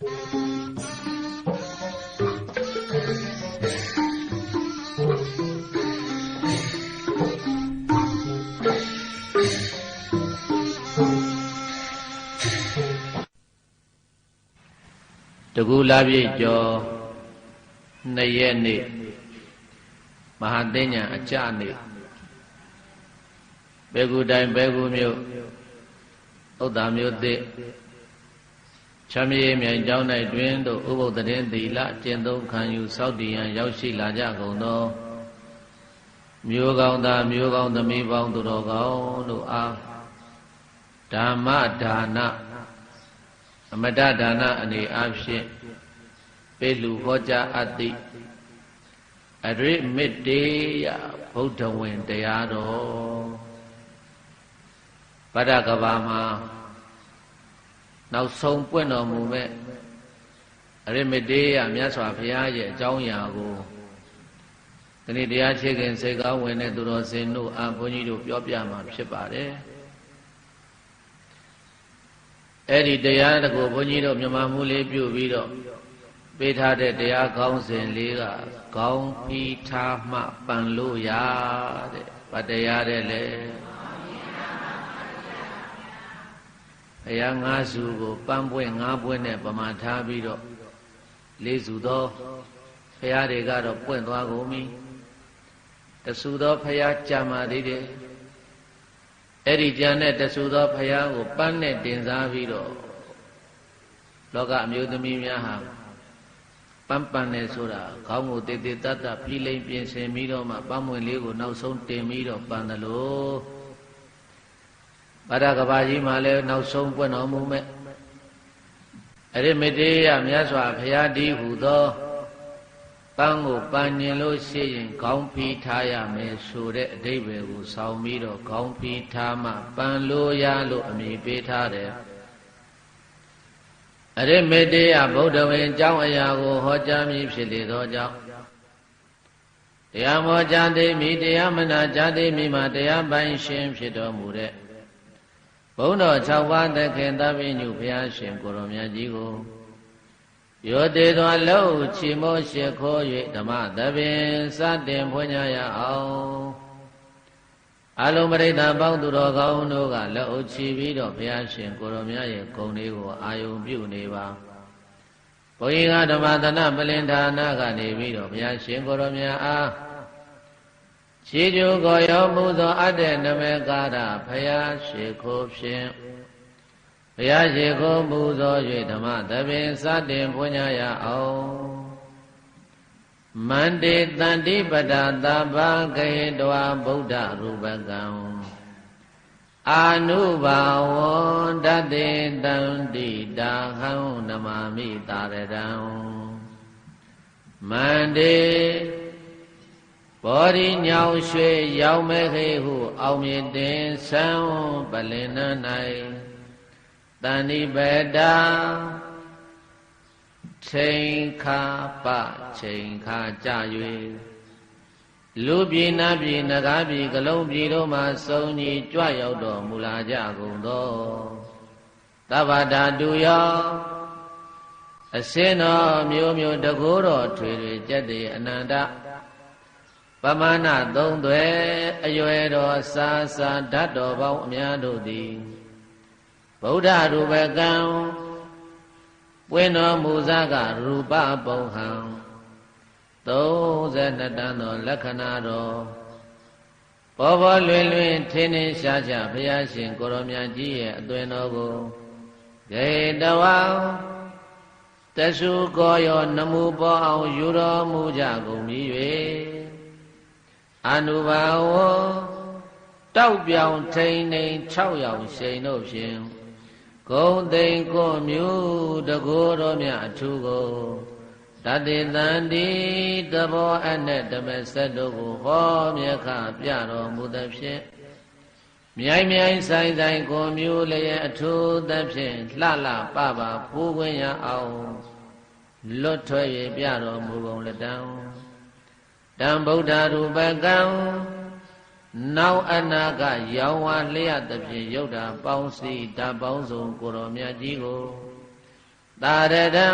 တကူလာပြည့်ကျော်2 ရက်နေ့မဟာသိဉ္ဇဉ်အကြနေ့ဘေကူတိုင်းဘေကူမြို့ဥဒ္ဒါမြို့သစ်ချမ်းမြေမြိုင်ကျောင်း၌တွင်သို့ဥပုသ်တရင်သီလကျင့်သုံးခံယူစောင့်တည်ရန်ရောက်ရှိလာကြကုန်သောမျိုးကောင်းသားမျိုးကောင်းသမီးပေါင်းသူတော်ကောင်းတို့အားဓမ္မဒါနအမတဒါနအနေအဖြင့်ပေးလူဟောကြားအပ်သည့်အရိမေတ္တေယဗုဒ္ဓဝင်တရားတော်ဗဒ္ဒကဘာမှာနောက်ဆုံးပွင့်တော်မူမဲ့အရိမေတ္တေယမြတ်စွာဘုရားရဲ့အကြောင်းအရာကိုဒီနေ့တရားချေခင်စိတ်ကောင်းဝင်တဲ့သူတော်စင်တို့အားဘုန်းကြီးတို့ပြောပြမှာဖြစ်ပါတယ်အဲ့ဒီတရားတကူဘုန်းကြီးတို့မြမမှုလေးပြုပြီးတော့ပေးထားတဲ့တရားကောင်းစဉ်လေးကကောင်းဖီးထားမှပန်လို့ရတဲ့ဗတရားတဲ့လေဘုရား၅စုကိုပန်းပွင့်၅ပွင့်နဲ့ပမာထားပြီးတော့၄စုသောဘုရားတွေကတော့ပွင့်သွားကုန်ပြီတဆူသောဘုရားကြာမာသေးတယ်အဲ့ဒီကြံတဲ့တဆူသောဘုရားကိုပန်းနဲ့တင်စားပြီးတော့လောကအမျိုးသမီးများဟာပန်းပန်းနဲ့ဆိုတာခေါင်းကိုတေတေတတ်တဖိလိမ့်ပြင်ဆင်ပြီးတော့မှပန်းမွင့်လေးကိုနောက်ဆုံးတင်ပြီးတော့ပန်းတယ်လို့ဗဒ္ဒကဘာကြီးမှာလည်းနောက်ဆုံးပွင့်တော်မူမဲ့အရိမေတ္တေယမြတ်စွာဘုရားတည်းဟူသောပန်းကိုပန်းမြင်လို့ရှိရင်ခေါင်းဖီးထားရမယ်ဆိုတဲ့အဓိပ္ပာယ်ကိုဆောင်းပြီးတော့ခေါင်းဖီးထားမှပန်းလို့ရလို့အမည်ပေးထားတယ်အရိမေတ္တေယဗုဒ္ဓဝင်အကြောင်းအရာကိုဟောကြားမည်ဖြစ်လေသောကြောင့်တရားမောကြားသိမိတရားမနာကြားသိမိမှာတရားပိုင်ရှင်ဖြစ်တော်မူတဲ့ဘုန်းတော်6ပါးသခင်သဗ္ဗညုဘုရားရှင်ကိုရောမြတ်ကြီးကိုယောတေသောလုံးချီမိုးရှိခိုး၍ဓမ္မသဘင်စတင်ဖွင့်ကြရအောင်အလုံးပရိသတ်ပေါင်းသူတော်ကောင်းတို့ကလက်အုပ်ချီပြီးတော့ဘုရားရှင်ကိုရောမြတ်ရဲ့ဂုဏ်လေးကိုအာယုံပြုနေပါဘုန်းကြီးကဓမ္မသနပလင်ဌာနကနေပြီးတော့ဘုရားရှင်ကိုရောမြတ်အားခြေကျိုးကိုရောမှုသောအတ္တနမေကာရဘုရားရှိခိုးဖြင့်ဘုရားရှိခိုးမှုသော၍ဓမ္မသဘင်စတင်ဖွင့်ကြရအောင်မန္တေတန္တိပဒသဗ္ဗကေတောဗုဒ္ဓရူပကံအာနုဘာဝတတေတန္တိတာဟံနမမိတာရတံမန္တေဘောရိညောင်ရွှေရောင်မဲခေဟုအောင်မြင်တင်ဆံပလင်န၌တဏိပဒာချိန်ခါပချိန်ခါကြ၍လူပြည်နတ်ပြည်နဂါပြည်ကလုံးပြည်တို့မှစုံညီကြွရောက်တော်မူလာကြကုန်သောသဗ္ဗဓာတုယောအစင်းတော်မျိုးမျိုးတကိုးတော်ထွေထွေကျက်တည်းအနန္တပမာဏသုံးသွဲအရွယ်တော်စာစာဓာတ်တော်ပေါင်းအများတို့သည်ဗုဒ္ဓရူပကံပွင့်တော်မူစားကရူပပုံဟံ32တန်းသောလက္ခဏာတော်ပေါ်ပေါ်လွင်လွင်ထင်းထင်းရှားရှားဘုရားရှင်ကိုရောမြတ်ကြီးရဲ့အသွင်တော်ကိုဂေတဝံတဆုကောယောနမူပေါ်အောင်ယူတော်မူကြကုန်ပြီ၍အနုဘာဝတောက်ပြောင်ထိန်ထိန်6ယောက်ရှိန်တို့ဖြင့်ဂုံသိမ်ကိုမျိုးတကိုယ်တော်မြတ်အထူးကိုတတေတန္တိသဘောအနဲ့ဓမ္မစက်တို့ကိုဟောမြခပြတော်မူသဖြင့်မြိုင်မြိုင်ဆိုင်ဆိုင်ကိုမျိုးလည်းအထူးသဖြင့်လှလှပပဖူးခွင့်ရအောင်လွတ်ထွက်၍ပြတော်မူကုန်လတံတံဗုဒ္ဓရူပကံနောက်အနာကရောင်ဝါလျက်သဖြင့်ယုတ်တာပေါင်းစီဓာတ်ပေါင်းစုံကိုရောမြတ်ကြီးကိုသ တာရတံ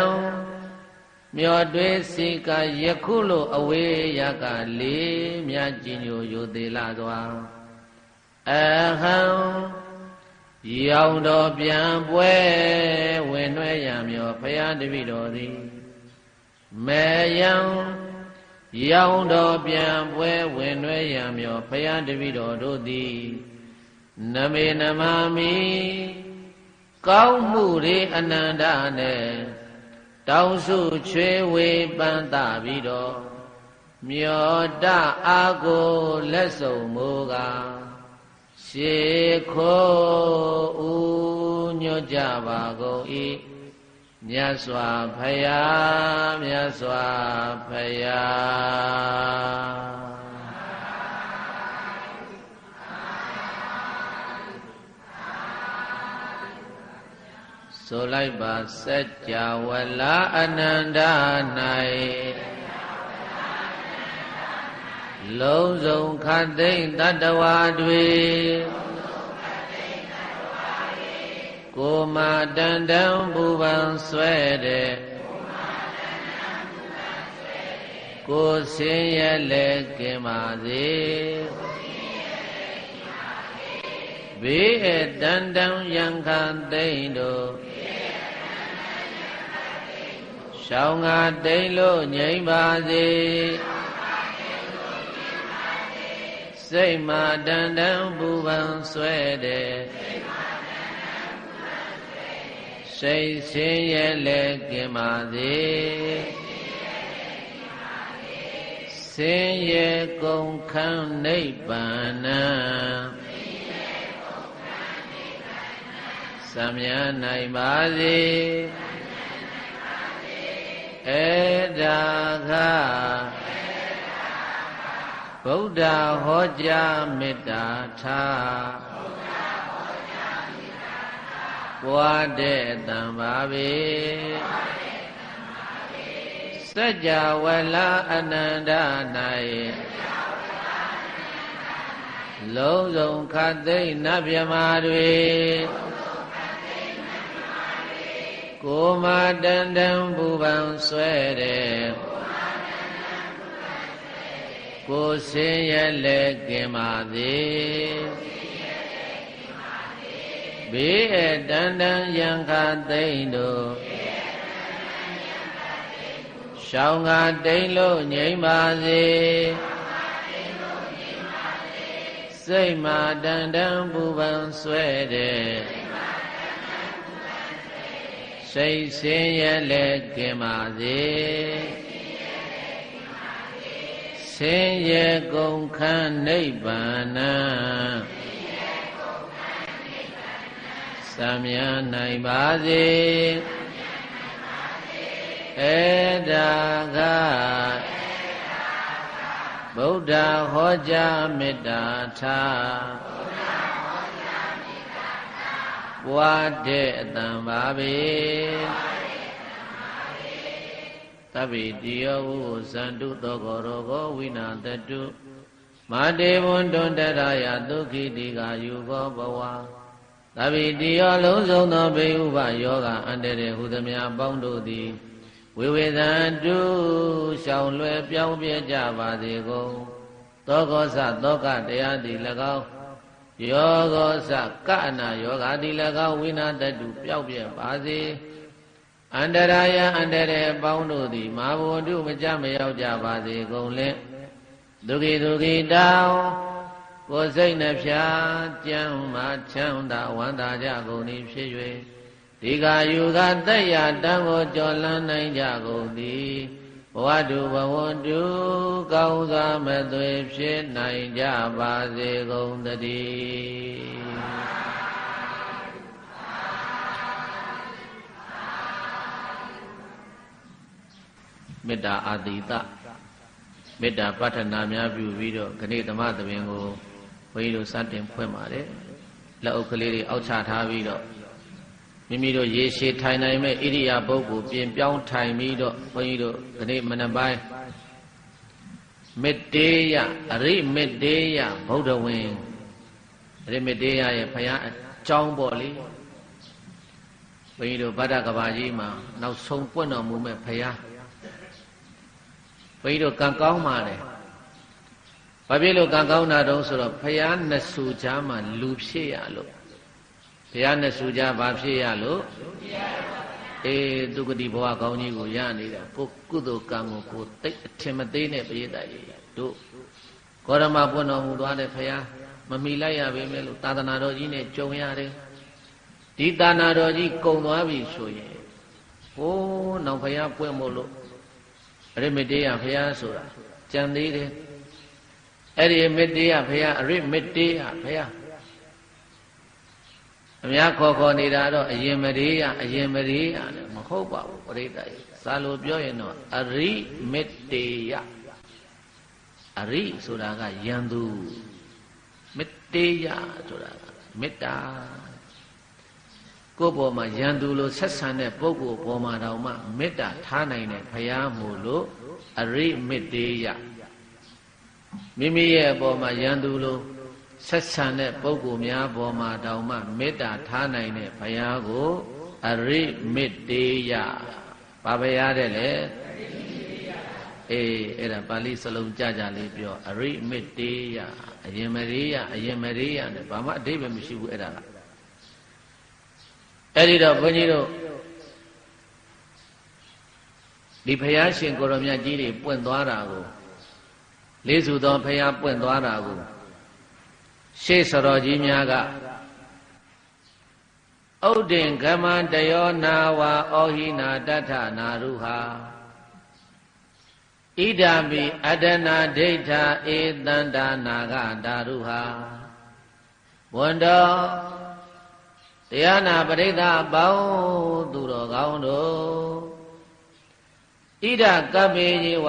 မျောတွေးစီကယခုလိုအဝေးရကလေးမြတ်ကြီးညိုယိုသေးလာစွာအဟံရောင်တော်ပြန်ပွဲဝင်နှွဲရမြောဖရာတပည့်တော်သည်မေယံရောင်တော်ပြန်ပွဲဝင်နှွဲရမြောဖရာတပည့်တော်တို့သည်နမေနမမိကောင်းမှုတွေအနန္တနဲ့တောင်းစုချွေဝေပန်းသပြီးတော့မြောတအာကိုလက်စုံမူကားရှေခိုးဦးညွတ်ကြပါကုန်၏မြတ်စွာဘုရားမြတ်စွာဘုရားဆိုလိုက်ပါစัจ java လာအနန္တ၌လုံးစုံခတ်သိမ့်တတ္တဝါတွေကိုမတန်တံပူပန်ဆွဲတဲ့ကိုဆင်းရဲလဲကင်ပါစေဘေးအတန်တံယံခံသိမ့်တို့ရှောင်းငါတိမ်လို့ငြိမ့်ပါစေစိတ်မှတန်တန်ပူပန်ဆွဲတဲ့စိတ်ဆင်းရဲလဲကင်ပါစေဆင်းရဲကုန်ခန်းနိဗ္ဗာန်စံမြန်းနိုင်ပါစေဧဒါခဗုဒ္ဓဟောကြားမေတ္တာထားပွားတဲ့အတန်ပါပဲစัจ java လာအနန္တ၌လုံးစုံခတ်သိမ့်နတ်မြမာတွေကိုမတန်တံပူပန်ဆွဲတဲ့ကိုဆင်းရဲလဲကင်ပါစေဘေးအတန်တံယံခသိမ့်တို့ရှောင်းငါတိမ်လို့ငြိမ့်ပါစေစိတ်မှတန်တံပူပန်ဆွဲတဲ့စိတ်ဆင်းရဲလဲကင်ပါစေဆင်းရဲကုန်ခန်းနိဗ္ဗာန်စံမြန်းနိုင်ပါစေဧဒါကဗုဒ္ဓဟောကြားမေတ္တာထားပွားတဲ့အတန်ပါပဲသဗ္ဗေတိယောဝုဇန္တုသောကောရောဂောဝိနာတတုမာတေဝန္တွန်တရယဒုက္ခိတိကာယုကောဘဝသဗ္ဗေတိယောလုံးစုံသောဘေဥပယောဂအန္တရေဟုသမျှပေါင်းတို့သည်ဝိဝေသန္တုရှောင်လွယ်ပြောင်းပြကြပါစေကုန်သောကောသသောကတရားသည်၎င်းယောဂောသကအနာယောဂသည်၎င်းဝိနာတတုပျောက်ပြက်ပါစေအန္တရာယအန္တရေပေါင်းတို့သည်မာဘဝတုမကြမရောက်ကြပါစေကုန်လင်ဒုက္ခိတောင်ကိုယ်စိတ်နှဖျားကြမ်းမှချမ်းသာဝန္တာကြကုန်သည်ဖြစ်၍ဒီကယူကတက်ရတံကိုကြော်လန်းနိုင်ကြကုန်သည်ဘဝတုဘဝတုကောင်းစွာမသွေဖြစ်နိုင်ကြပါစေကုန်သတည်းမေတ္တာအာတိတမေတ္တာပဋ္ဌနာများပြုပြီးတော့ခဏဓမ္မသဘင်ကိုဘုန်းကြီးတို့စတင်ဖွင့်ပါတယ်လက်အုပ်ကလေးတွေအောက်ချထားပြီးတော့မိမိတို့ရေရှည်ထိုင်နိုင်မဲ့ဣရိယာပုဂ္ဂိုလ်ပြင်ပြောင်းထိုင်ပြီးတော့ဘုန်းကြီးတို့ခဏမနက်ပိုင်းမေတ္တေယအရိမေတ္တေယဗုဒ္ဓဝင်အရိမေတ္တေယရဲ့ဘုရားအကြောင်းပေါ့လေ ဘုန်းကြီးတို့ဗဒ္ဒကဘာကြီးမှာနောက်ဆုံးပွင့်တော်မူမဲ့ဘုရားဘုန်းကြီးတို့ကံကောင်းပါလေဘာဖြစ်လို့ကံကောင်းတာတုံးဆိုတော့ဘုရားနှစ်ဆူကြားမှာလူဖြစ်ရလို့ဘုရားနှစ်ဆူကြားဘာဖြစ်ရလို့သူကတိဘဝကောင်းကြီးကိုရနေတာကိုကုသိုလ်ကံကိုကိုသိအထင်မသေးနဲ့ပရိသတ်ကြီးတို့ကောရမပွင့်တော်မူသွားတဲ့ဘုရားမမီလိုက်ရပေမဲ့လို့သာသနာတော်ကြီးနဲ့ကြုံရတယ်ဒီသာသနာတော်ကြီးကုံသွားပြီဆိုရင်ဟိုးနောက်ဘုရားပွင့်မို့လို့အရိမတေယဘုရားဆိုတာကြံသေးတယ်အဲ့ဒီမေတ္တေယဘုရားအရိမေတ္တေယဘုရားအများခေါ်နေတာတော့အရင်မရေယလည်းမဟုတ်ပါဘူးပရိသတ်ကြီးစာလိုပြောရင်တော့အရိမေတ္တေယအရိဆိုတာကယံသူမေတ္တေယဆိုတာကမေတ္တာကိုယ့်ဘောမှာယံသူလို့ဆက်ဆံတဲ့ပုဂ္ဂိုလ်ဘောမှာတောင်မှမေတ္တာထားနိုင်တဲ့ဘုရားမို့လို့အရိမေတ္တေယမိမိရဲ့အပေါ်မှာယံသူလို့ဆက်ဆံတဲ့ပုဂ္ဂိုလ်များပေါ်မှာတောင်မှမေတ္တာထားနိုင်တဲ့ဘုရားကိုအရိမေတ္တေယဘာဘုရားတဲ့လေအဲ့ဒါပါဠိစလုံးကြကြလေးပြောအရိမေတ္တေယအရင်မရေယနဲ့ဘာမှအဓိပ္ပာယ်မရှိဘူးအဲ့ဒါကအဲ့ဒီတော့ဘုန်းကြီးတို့ဒီဘုရားရှင်ကိုရောမြတ်ကြီးတွေပွင့်သွားတာကိုလေးစုသောဘုရားပွင့်သွားတာကိုရှေးစတော်ကြီးများကဥဒ္ဒင်ကမတယောနာဝါဩဟိနာတထနာရုဟာဣဒာပိအတနာဒိဋ္ဌာဧတန္တာနာဂတာရုဟာဝန္တောတရားနာပရိသတ်ပေါင်းသူတော်ကောင်းတို့ဣဒကပ္ပေယေဝ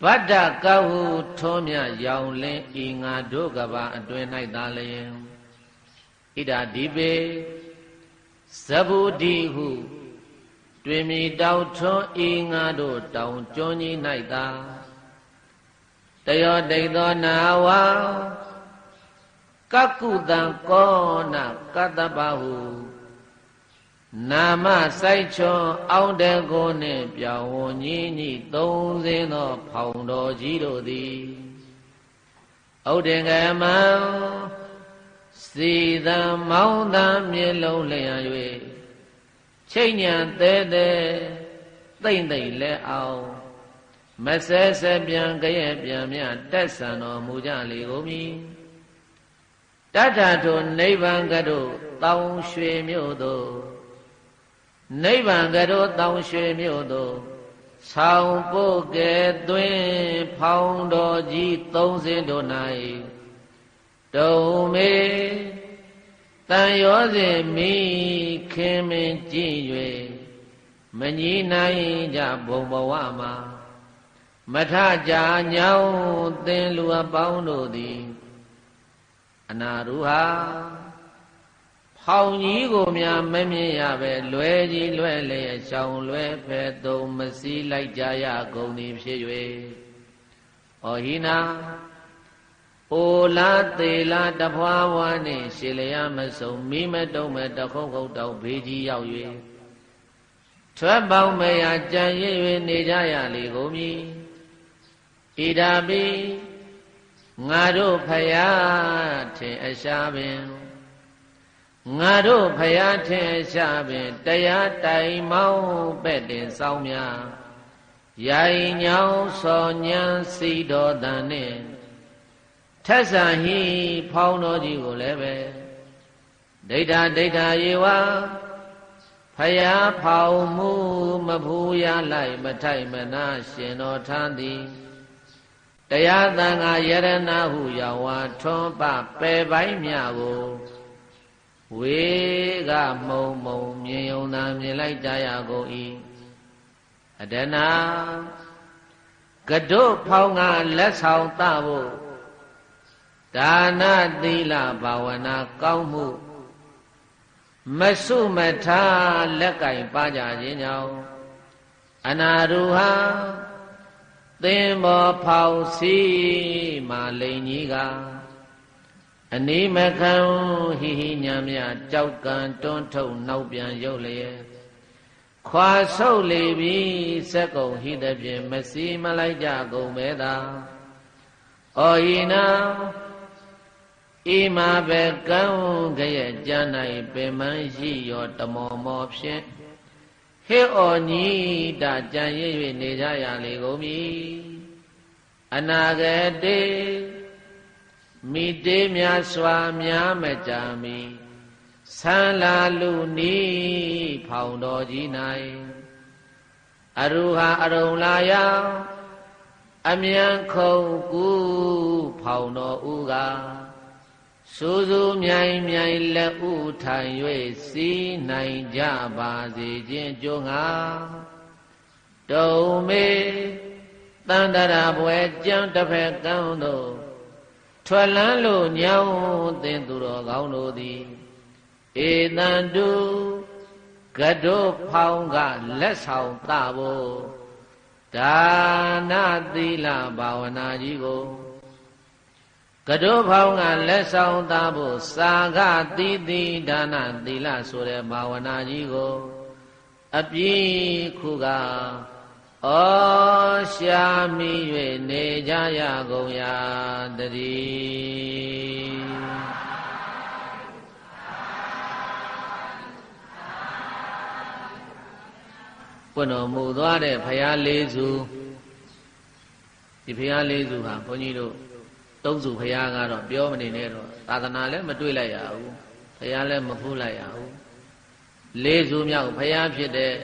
ဗဒ္ဒကဟုထုံးမြရောင်လင်းဤငါတို့ကဘာအတွင်၌သာလျင်ဣဒဒီပေဇဗုဒိဟုတွင်မီတောင်ထွန်းဤငါတို့တောင်ကျွန်းကြီး၌သာတယောဒိတ်သောနာဝါကကုတံကောနကတ္တပဟုနာမစိုက်ချွန်အောင်တဲ့ကိုနှင့်ပြောင်းဝညီညီသုံးစင်းသောဖောင်တော်ကြီးတို့သည်ဥဒ္ဒင်္ဂမံစီသံမောင်းသံမြေလုံးလျံ၍ချိန်ညံသေးသေးသိမ့်သိမ့်လဲအောင်မဆဲဆဲပြန်ကြရဲ့ပြန်မြတက်ဆံတော်မူကြလေကုန်မည်တထထိုနိဗ္ဗာန်ကတို့တောင်ရွှေမြို့သို့နိဗ္ဗာန်ကတို့တောင်ရွှေမြို့သို့ဆောင်ပို့ကဲသွင်းဖောင်းတော်ကြီးသုံးစင်းတို့၌တုံမေတန်ရောစဉ်မိခင်မင်းကြည့်၍မညီနိုင်ကြဘုံဘဝမှာမထကြညောင်းသင်လူအပေါင်းတို့သည်အနာရုဟာဖောင်ကြီးကိုများမမြင်ရပဲလွယ်ကြီးလွယ်လျက်ရှောင်လွယ်ဖဲသုံးမစည်းလိုက်ကြရကုန်သည်ဖြစ်၍ဩဟိနာအိုလာသေးလာတဖွာဖွာနှင့်ရှေလျာမစုံမိမတုံးမဲ့တခုတ်ခုတ်တောင်ဘေးကြီးရောက်၍ထွက်ပေါင်းမရကြံရစ်၍နေကြရလေကုန်မည်ဣဒာပိငါတို့ဖယားထင်အရှားပင်ငါတို့ဖယားထင်အရှားပင်တရားတိုင်မောင်းပဲ့တင်ဆောင်များရိုင်ညောင်းစော်ညံစီတော်တန်နှင့်ထက်ဆံဟိဖောင်းတော်ကြီးကိုလည်းပဲဒိဋ္ဌယေဝဖယားဖောင်းမှုမဖူးရလိုက်မထိုက်မနာရှင်တော်ထမ်းသည်တရားသံဃာယရဏဟုရောက်ဝါထွန်းပပယ်ပိုင်းမြကိုဝေကမုံမုံမြင်ယုံသာမြင်လိုက်ကြရကုန်၏အဒနာကတုဖောင်းကလက်ဆောင်တဖို့ဒါနသီလဘာဝနာကောင်းမှုမဆုမထားလက်ကင်ပါကြခြင်းကြောင့်အနာရုဟာသင်္ဘောဖောက်စီမာလိန်ကြီးက အနီးမခံဟိဟိညာမြကြောက်ကံတွန်းထုတ်နောက်ပြန်ရုပ်လျက်ခွာဆုပ်လေပြီစက်ကုံဟိတဖြင့်မစီမလိုက်ကြကုန်မဲသာဩဟိနာဣမာဘေကံကရဲ့ကျမ်း၌ပင်မရှိရောတမောမောဖြင့်ဟေဩညီတကြံရ၍နေကြရလေကုန်ပြီအနာဂတေမိတေများစွာများမကြမီဆန်းလာလူနီးဖောင်တော်ကြီး၌အရုဟာအရုံလာယအမြန်ခုံကူဖောင်တော်ဥကစူးစူးမြိုင်မြိုင်လက်ဥထိုင်၍စီးနိုင်ကြပါစေခြင်းကြိုးငါတုံမေတန္တရာဘွယ်ကြံတစ်ဖက်ကံတို့ထွက်လန်းလို့ညောင်းသင်သူတော်ကောင်းတို့သည်ဧတံတုကတုဖောင်းကလက်ဆောင်သဖို့ဒါနသီလဘာဝနာကြီးကိုကတုဖောင်းကလက်ဆောင်သဖို့စာကသီတိဒါနသီလဆိုတဲ့ဘာဝနာကြီးကိုအပြည့်ခုကဩရှာမိ၍နေကြရကုန်ရာတည်းပွင့်တော်မူသွားတဲ့ဘုရားလေးစုဒီဘုရားလေးစုဟာဘုန်းကြီးတို့သုံးစုဘုရားကတော့ပြောမနေနဲ့တော့သာသနာလည်းမတွေ့လိုက်ရဘူးဘုရားလည်းမဖူးလိုက်ရဘူးလေးစုမြောက်ဘုရားဖြစ်တဲ့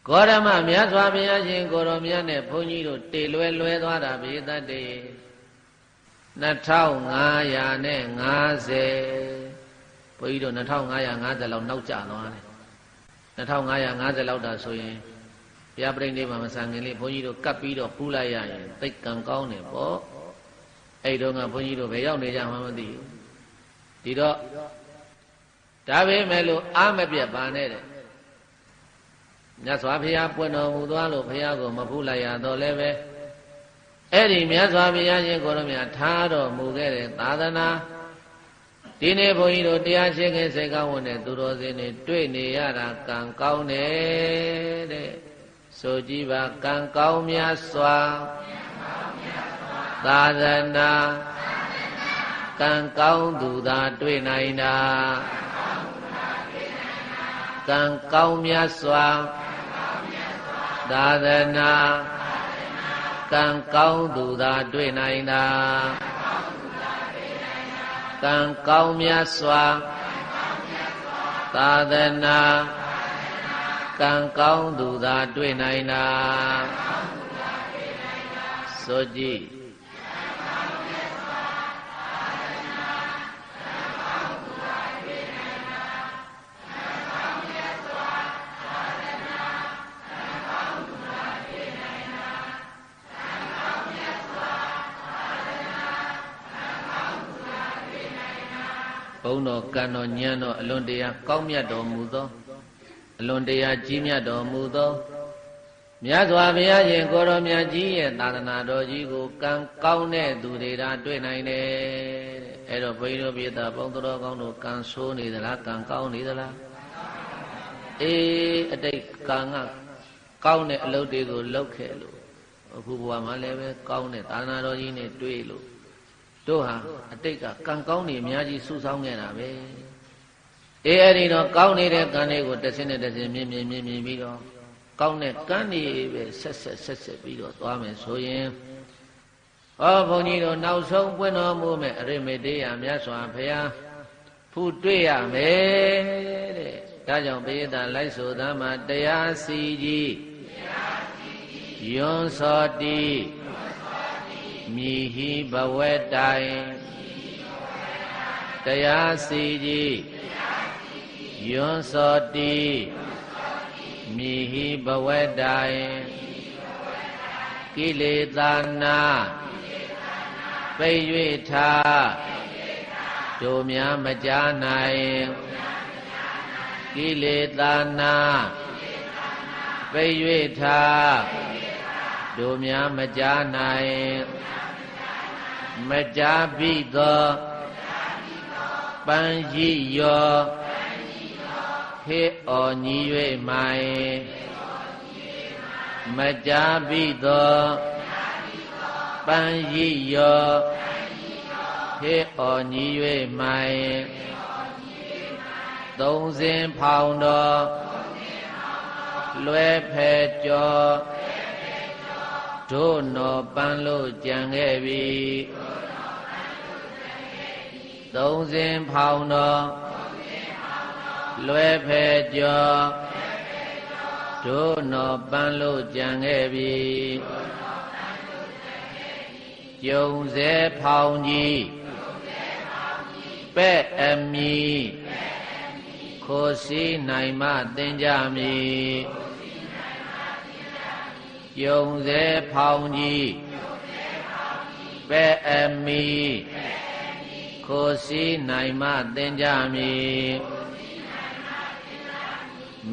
ဂေါရမမြတ်စွာဘုရားရှင်ကိုရောမြတ်နဲ့ဘုန်းကြီးတို့တေလွဲသွားတာဘေသတ္တေ2550ဘုန်းကြီးတို့2550လောက်နောက်ကျသွားတယ်2550လောက်တာဆိုရင်ဘုရားပြိဋိဘံမဆံခင်လေးဘုန်းကြီးတို့ကပ်ပြီးတော့ပူးလိုက်ရရင်သိတ်ကံကောင်းတယ်ပေါ့အဲ့တော့ကဘုန်းကြီးတို့ဘယ်ရောက်နေကြမှမသိဘူးဒီတော့ဒါပဲမဲ့လို့အာမပြတ်ပါနဲ့တဲ့မြတ်စွာဘုရားပွင့်တော်မူသွားလို့ဘုရားကိုမဖူးလိုက်ရတော့လည်းပဲအဲ့ဒီမြတ်စွာဘုရားရှင်ကိုယ်တော်မြတ်ထားတော်မူခဲ့တဲ့သာသနာဒီနေ့ဘုန်းကြီးတို့တရားရှိခင်စိတ်ကောင်းဝင်တဲ့သူတော်စင်တွေတွေ့နေရတာကံကောင်းတယ်တဲ့ဆိုကြည်ပါကံကောင်းများစွာသာသနာကံကောင်းသူသာတွေ့နိုင်တာကံကောင်းများစွာသာသနာကံကောင်းသူသာတွေ့နိုင်တာကံကောင်းမြတ်စွာသာသနာကံကောင်းသူသာတွေ့နိုင်တာဆိုကြည်ဘုန်းတော်ကံတော်ဉာဏ်တော်အလွန်တရာကောင်းမြတ်တော်မူသောအလွန်တရာကြီးမြတ်တော်မူသောမြတ်စွာဘုရားရှင်ကိုယ်တော်မြတ်ကြီးရဲ့သာသနာတော်ကြီးကိုကံကောင်းတဲ့သူတွေဒါတွေ့နိုင်တယ်တဲ့အဲ့တော့ဘုန်းကြီးတို့ပြည်သားဘုန်းတော်ကောင်းတို့ကံဆိုးနေသလားကံကောင်းနေသလားအေးအတိတ်ကံကကောင်းတဲ့အလုပ်တွေကိုလုပ်ခဲ့လို့အခုဘဝမှာလည်းပဲကောင်းတဲ့သာသနာတော်ကြီးနဲ့တွေ့လို့တို့ဟာအတိတ်ကကံကောင်းနေအများကြီးစုဆောင်းခဲ့တာပဲအေးအဲ့ဒီတော့ကောင်းနေတဲ့ကံတွေကိုတစ်စင်းနဲ့တစ်စင်းမြင်ပြီးတော့ကောင်းတဲ့ကံတွေပဲဆက်ပြီးတော့သွားမယ်ဆိုရင်ဟောဘုန်းကြီးတို့နောက်ဆုံးပွင့်တော်မူမဲ့အရိမေတေယမြတ်စွာဘုရားဖူတွေ့ရမယ်တဲ့ဒါကြောင့်ဘုရားလိုက်ဆိုသားမှာတရားစီကြီးယွန်းစောတိမိဟိဘဝတိုင်တရားစီကြီးယွန်းစောတိမိဟိဘဝတိုင်ကိလေသာနာပိတ်၍ထားတို့များမကြားနိုင်ကိလေသာနာပိတ်၍ထားတို့များမကြားနိုင်မကြားပြီးသော ပန်းရီယောဟေအော်ညီ၍မိုင်မကြာပြီသောပန်းရီယောဟေအော်ညီ၍မိုင်သုံးစဉ်ဖောင်တော်လွယ်ဖဲကြောတို့တော်ပန်းလို့ကြံခဲ့ပြီသုံးစဉ်ဖောင်တော်လွယ်ဖဲကြောတို့တော်ပန်းလို့ကြံခဲ့ပြီကျုံစေဖောင်ကြီးပဲ့အမီခိုစီနိုင်မှသင်ကြမည်ကျုံစေဖောင်ကြီးပဲ့အမီခိုစီနိုင်မှသင်ကြမည်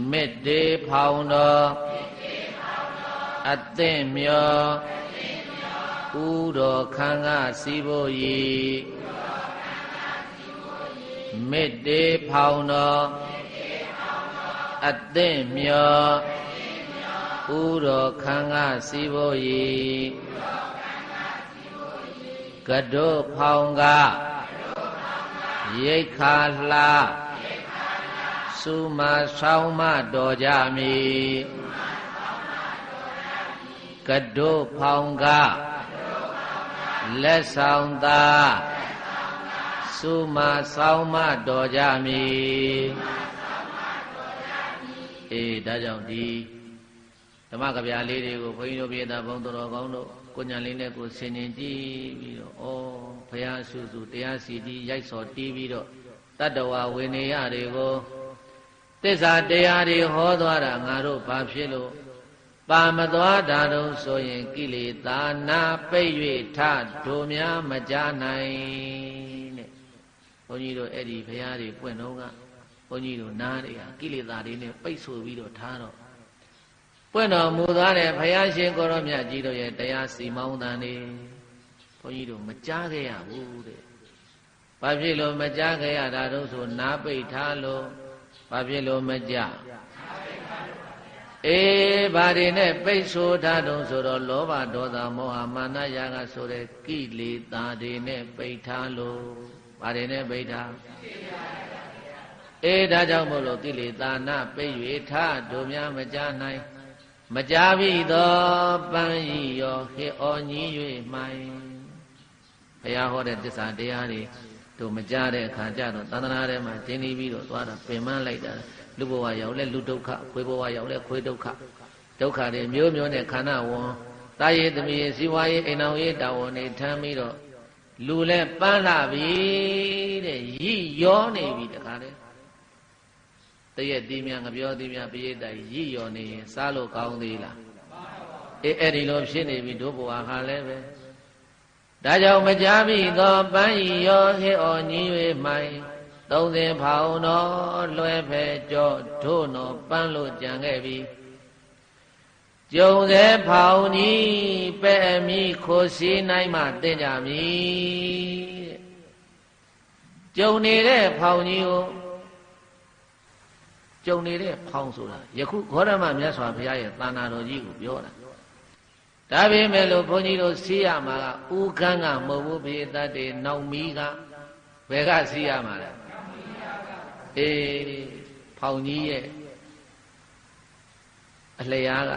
မေတ္တေဖောင်တော်အသင့်မျောဥတော်ခံကစီဖို့ဤမေတ္တေဖောင်တော်အသင့်မျောဥတော်ခံကစီဖို့ဤကတုဖောင်ကရိတ်ခါလှစုမဆောင်မတော်ကြမည်ကတုဖောင်ကလက်ဆောင်သာစုမဆောင်မတော်ကြမည်ဒါကြောင့်ဒီဓမ္မကဗျာလေးတွေကိုဘုန်းကြီးတို့ပြည်သားဘုန်းတော်ကောင်းတို့ကိုညာလေးနဲ့ကိုဆင်ញင်ကြည့်ပြီးတော့ဩဘုရားဆုစုတရားစီကြီးရိုက်စော်တီးပြီးတော့တတ္တဝဝိနည်းတွေကိုသစ္စာတရားတွေဟောသွားတာငါတို့ဘာဖြစ်လို့ပါမသွားတာတော့ဆိုရင်ကိလေသာနာပိတ်၍ထတို့များမကြနိုင်တဲ့ဘုန်းကြီးတို့အဲ့ဒီဘုရားတွေပွင့်တော့ကဘုန်းကြီးတို့နားတွေကကိလေသာတွေနဲ့ပိတ်ဆို့ပြီးတော့ထားတော့ပွင့်တော်မူသွားတဲ့ဘုရားရှင်ကိုရောမြတ်ကြီးတို့ရဲ့တရားစီမောင်းတန်နေဘုန်းကြီးတို့မကြားခဲ့ရဘူးတဲ့ဘာဖြစ်လို့မကြားခဲ့ရတာတော့ဆိုနားပိတ်ထားလို့ဘာဖြစ်လို့မကြဘာတွေနဲ့ပိတ်ဆို့ထားတုံးဆိုတော့လောဘဒေါသမောဟမာနရာဂဆိုတဲ့ကိလေသာတွေနဲ့ပိတ်ထားလို့ဘာတွေနဲ့ပိတ်ထားဒါကြောင့်မို့လို့ကိလေသာနာပိတ်၍ထတို့များမကြနိုင်မကြပြီသောပန်းဤရောဟေအော်ညီ၍မှိုင်ဘုရားဟောတဲ့သစ္စာတရားတွေတို့မကြတဲ့အခါကျတော့သန္တနာထဲမှာကျင်းပြီးတော့သွားတာပင်မလိုက်တာလူဘဝရောက်လဲလူဒုက္ခခွေးဘဝရောက်လဲခွေးဒုက္ခဒုက္ခတွေမျိုးမျိုးနဲ့ခန္ဓာဝန်တာရည်သမီးစီဝါရေးအိမ်အောင်ရေးတာဝန်တွေထမ်းပြီးတော့လူလဲပန်းလာပြီတဲ့ရည်ရောနေပြီတခါလဲတရက်တီးများငပြောတီးများပိဋကရည်ရောနေရင်စားလို့ကောင်းသေးလားအဲ့ဒီလိုဖြစ်နေပြီတို့ဘဝဟာလည်းပဲဒါကြောင့်မကြပြီသောပန်းဤရောဟေအော်ညီ၍မှိုင်သုံးစဉ်ဖောင်တော်လွယ်ဖဲကြောတို့တော်ပန်းလို့ကြံခဲ့ပြီကျုံစေဖောင်ကြီးပဲ့အမိခိုစီနိုင်မှသင်ကြမည်ကျုံနေတဲ့ဖောင်ကြီးကိုကျုံနေတဲ့ဖောင်ဆိုတာယခုဂေါရမမြတ်စွာဘုရားရဲ့သာနာတော်ကြီးကိုပြောတာဒါပေမဲ့လို့ဘုန်းကြီးတို့စီးရမှာကဥခန်းကမဟုတ်ဘူးဘေးသက်တွေနောက်မီးကဘယ်ကစီးရမှာလဲဖောင်ကြီးရဲ့အလျားက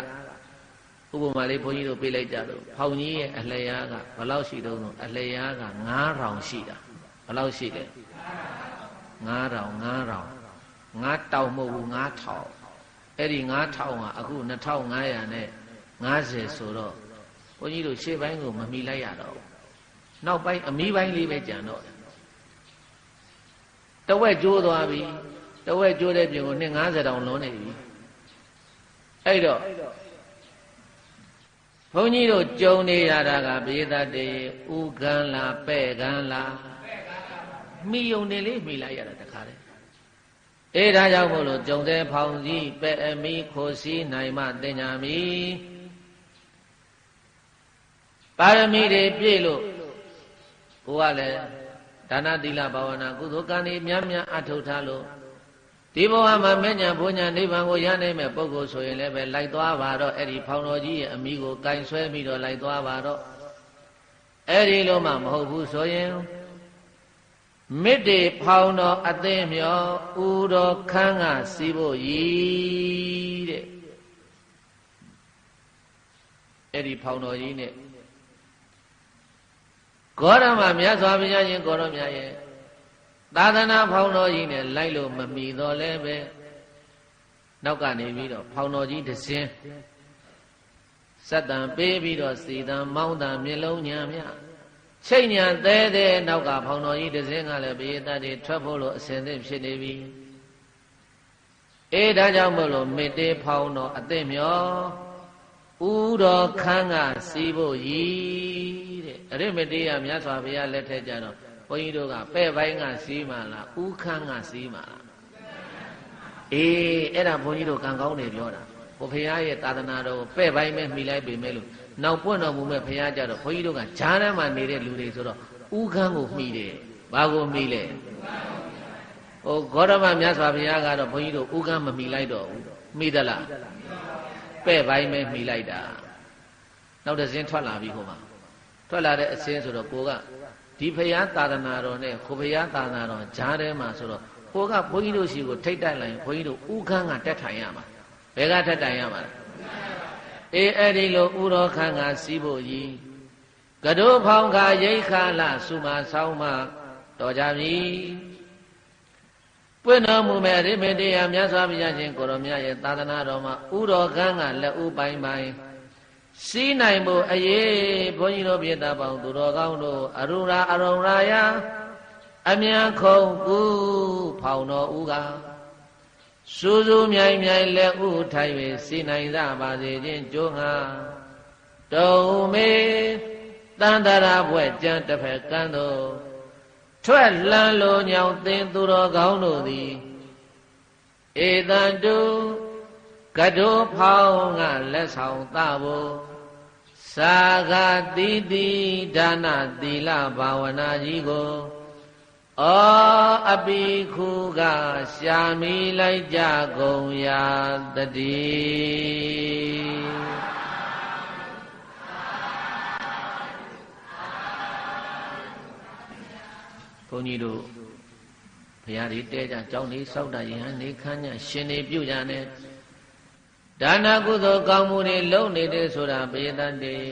ဥပမာလေးဘုန်းကြီးတို့ပြေးလိုက်ကြတော့ဖောင်ကြီးရဲ့အလျားကဘယ်လောက်ရှိတော့အလျားက9000ရှိတာဘယ်လောက်ရှိလဲ9000 9တောင်မဟုတ်ဘူး9000အဲ့ဒီ9000ကအခု2500နဲ့50ဆိုတော့ဘုန်းကြီးတို့ရှေ့ပိုင်းကိုမမီလိုက်ရတော့နောက်ပိုင်းအမီးပိုင်းလေးပဲကြံတော့တဝက်ကျိုးသွားပြီတဝက်ကျိုးတဲ့ပြင်ကို50တောင်လွန်နေပြီအဲ့တော့ဘုန်းကြီးတို့ကြုံနေရတာကဘေးသက်တေဥကံလားပဲ့ကံလားမိယုံနေလေးမိလိုက်ရတာတခါတည်းဒါကြောင့်မို့လို့ကြုံတဲ့ဖောင်ကြီးပဲ့အမီခိုစီနိုင်မှသင်ညာမီပါရမီတွေပြည့်လို့ကိုကလည်း ဒါနသီလဘာဝနာကုသိုလ်ကံတွေများများအထောက်ထားလို့ဒီဘဝမှာမဉ္ဇဉ်ဘုံညာနိဗ္ဗာန်ကိုရနိုင်မဲ့ပုဂ္ဂိုလ်ဆိုရင်လည်းပဲလိုက်သွားပါတော့အဲ့ဒီဖောင်တော်ကြီးရဲ့အမိကိုကင်ဆွဲပြီးတော့လိုက်သွားပါတော့အဲ့ဒီလိုမှမဟုတ်ဘူးဆိုရင်မေတ္တေဖောင်တော်အသိမြောဥတော်ခန်းကစီးဖို့ရည်တဲ့အဲ့ဒီဖောင်တော်ကြီးနဲ့ဂေါရမမြတ်စွာဘုရားရှင်ကိုရောမြတ်ရဲ့သာသနာဖောင်တော်ကြီးနဲ့လိုက်လို့မမီတော့လဲပဲနောက်ကနေပြီးတော့ဖောင်တော်ကြီးတစ်စင်းစက်တံပေးပြီးတော့စီတံမောင်းတံမျက်လုံးညာမြချိတ်ညာသေးသေးနောက်ကဖောင်တော်ကြီးတစ်စင်းကလည်းဘေးတတ်တွေထွက်ဖို့လို့အစဉ်သင့်ဖြစ်နေပြီအေးဒါကြောင့်မို့လို့မေတ္တေဖောင်တော်အသိမြောဥတော်ခန်းကစီးဖို့ရည်တဲ့အရိမတေယမြတ်စွာဘုရားလက်ထက်ကြတော့ဘုန်းကြီးတို့ကပဲ့ပိုင်းကစီးမှလားဥခန်းကစီးမှလားအေးအဲ့ဒါဘုန်းကြီးတို့ကံကောင်းနေပြောတာဘုရားရဲ့သာသနာတော်ကိုပဲ့ပိုင်းပဲမှီလိုက်ပေမဲ့လို့နောက်ပွင့်တော်မူမဲ့ဘုရားကြတော့ဘုန်းကြီးတို့ကဂျားထဲမှာနေတဲ့လူတွေဆိုတော့ဥခန်းကိုမှီတယ်ဘာကိုမှီလဲဟိုဂေါရမမြတ်စွာဘုရားကတော့ဘုန်းကြီးတို့ဥခန်းမမှီလိုက်တော့ဘူးမှီသလားပဲ့ပိုင်းပဲမှီလိုက်တာနောက်တစ်စင်းထွက်လာပြီဟိုမှာထွက်လာတဲ့အစင်းဆိုတော့ကိုကဒီဘုရားသာသနာတော်နဲ့ခိုဘုရားသာသနာတော်ဂျားထဲမှာဆိုတော့ကိုကဘုန်းကြီးတို့ရှိကိုထိတ်တိုက်လိုက်ဘုန်းကြီးတို့ဥခန်းကတက်ထိုင်ရမှာဘယ်ကတက်ထိုင်ရမှာလဲအေးအဲ့ဒီလိုဥတော်ခန်းကစီးဖို့ကြီးကတိုးဖောင်ခါရိတ်ခါလစုမဆောင်းမတော်ကြပြီပွင့်တော်မူမဲ့ရိမေတ္တရာမြတ်စွာဘုရားရှင်ကိုရောမြတ်ရဲ့သာသနာတော်မှာဥတော်ခန်းကလက်ဥပိုင်းပိုင်းစီးနိုင်ဖို့အရေးဘုန်းကြီးတို့ပြည်သားပေါင်းသူတော်ကောင်းတို့အရုရာအရုံရာယအမြန်ခုံကူဖောင်တော်ဦးကစူးစူးမြိုင်မြိုင်လက်ဥထိုင်၍စီးနိုင်ကြပါစေခြင်းကြိုးငါတုံမေတန်တရာဘွဲ့ကြံတစ်ဖက်ကန်းတော်ထွက်လန်းလိုညောင်သင်သူတော်ကောင်းတို့သည်ဧတံတုကတိုးဖောင်းကလက်ဆောင်သဖို့သာဂတိတိဒါနသီလဘာဝနာကြီးကိုအပိခုကရှာမိလိုက်ကြကုန်ရာတည်းဘုန်းကြီးတို့ဘုရားတွေတဲကြကြောင်းလေးစောက်တာယဟန်နေခမ်းညရှင်နေပြုကြနဲ့ဒါနကုသိုလ်ကောင်းမှုတွေလုပ်နေတယ်ဆိုတာပေတတ်တယ်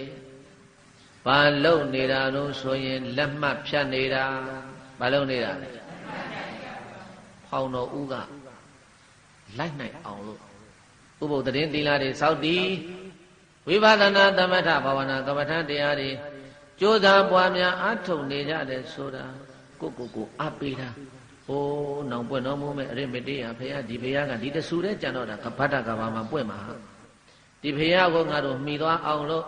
ဘာလုပ်နေတာလို့ဆိုရင်လက်မှတ်ဖြတ်နေတာဘာလုပ်နေတာလဲဖောင်တော်ဦးကလိုက်နိုင်အောင်လို့ဥပုသ်တရင်သီလတွေစောက်တည်ဝိပဿနာသမထဘာဝနာကမ္မထတရားတွေကြိုးစားပွားများအားထုတ်နေကြတယ်ဆိုတာကိုအပေးတာဟိုးနောင်ပွင့်တော်မူမဲ့အရိမတေယဘုရားဒီဘုရားကဒီတဆူတဲ့ကြံတော့တာကဗတ္တကဘာမှာပွင့်မှာဒီဘုရားကိုငါတို့မှီသွားအောင်လို့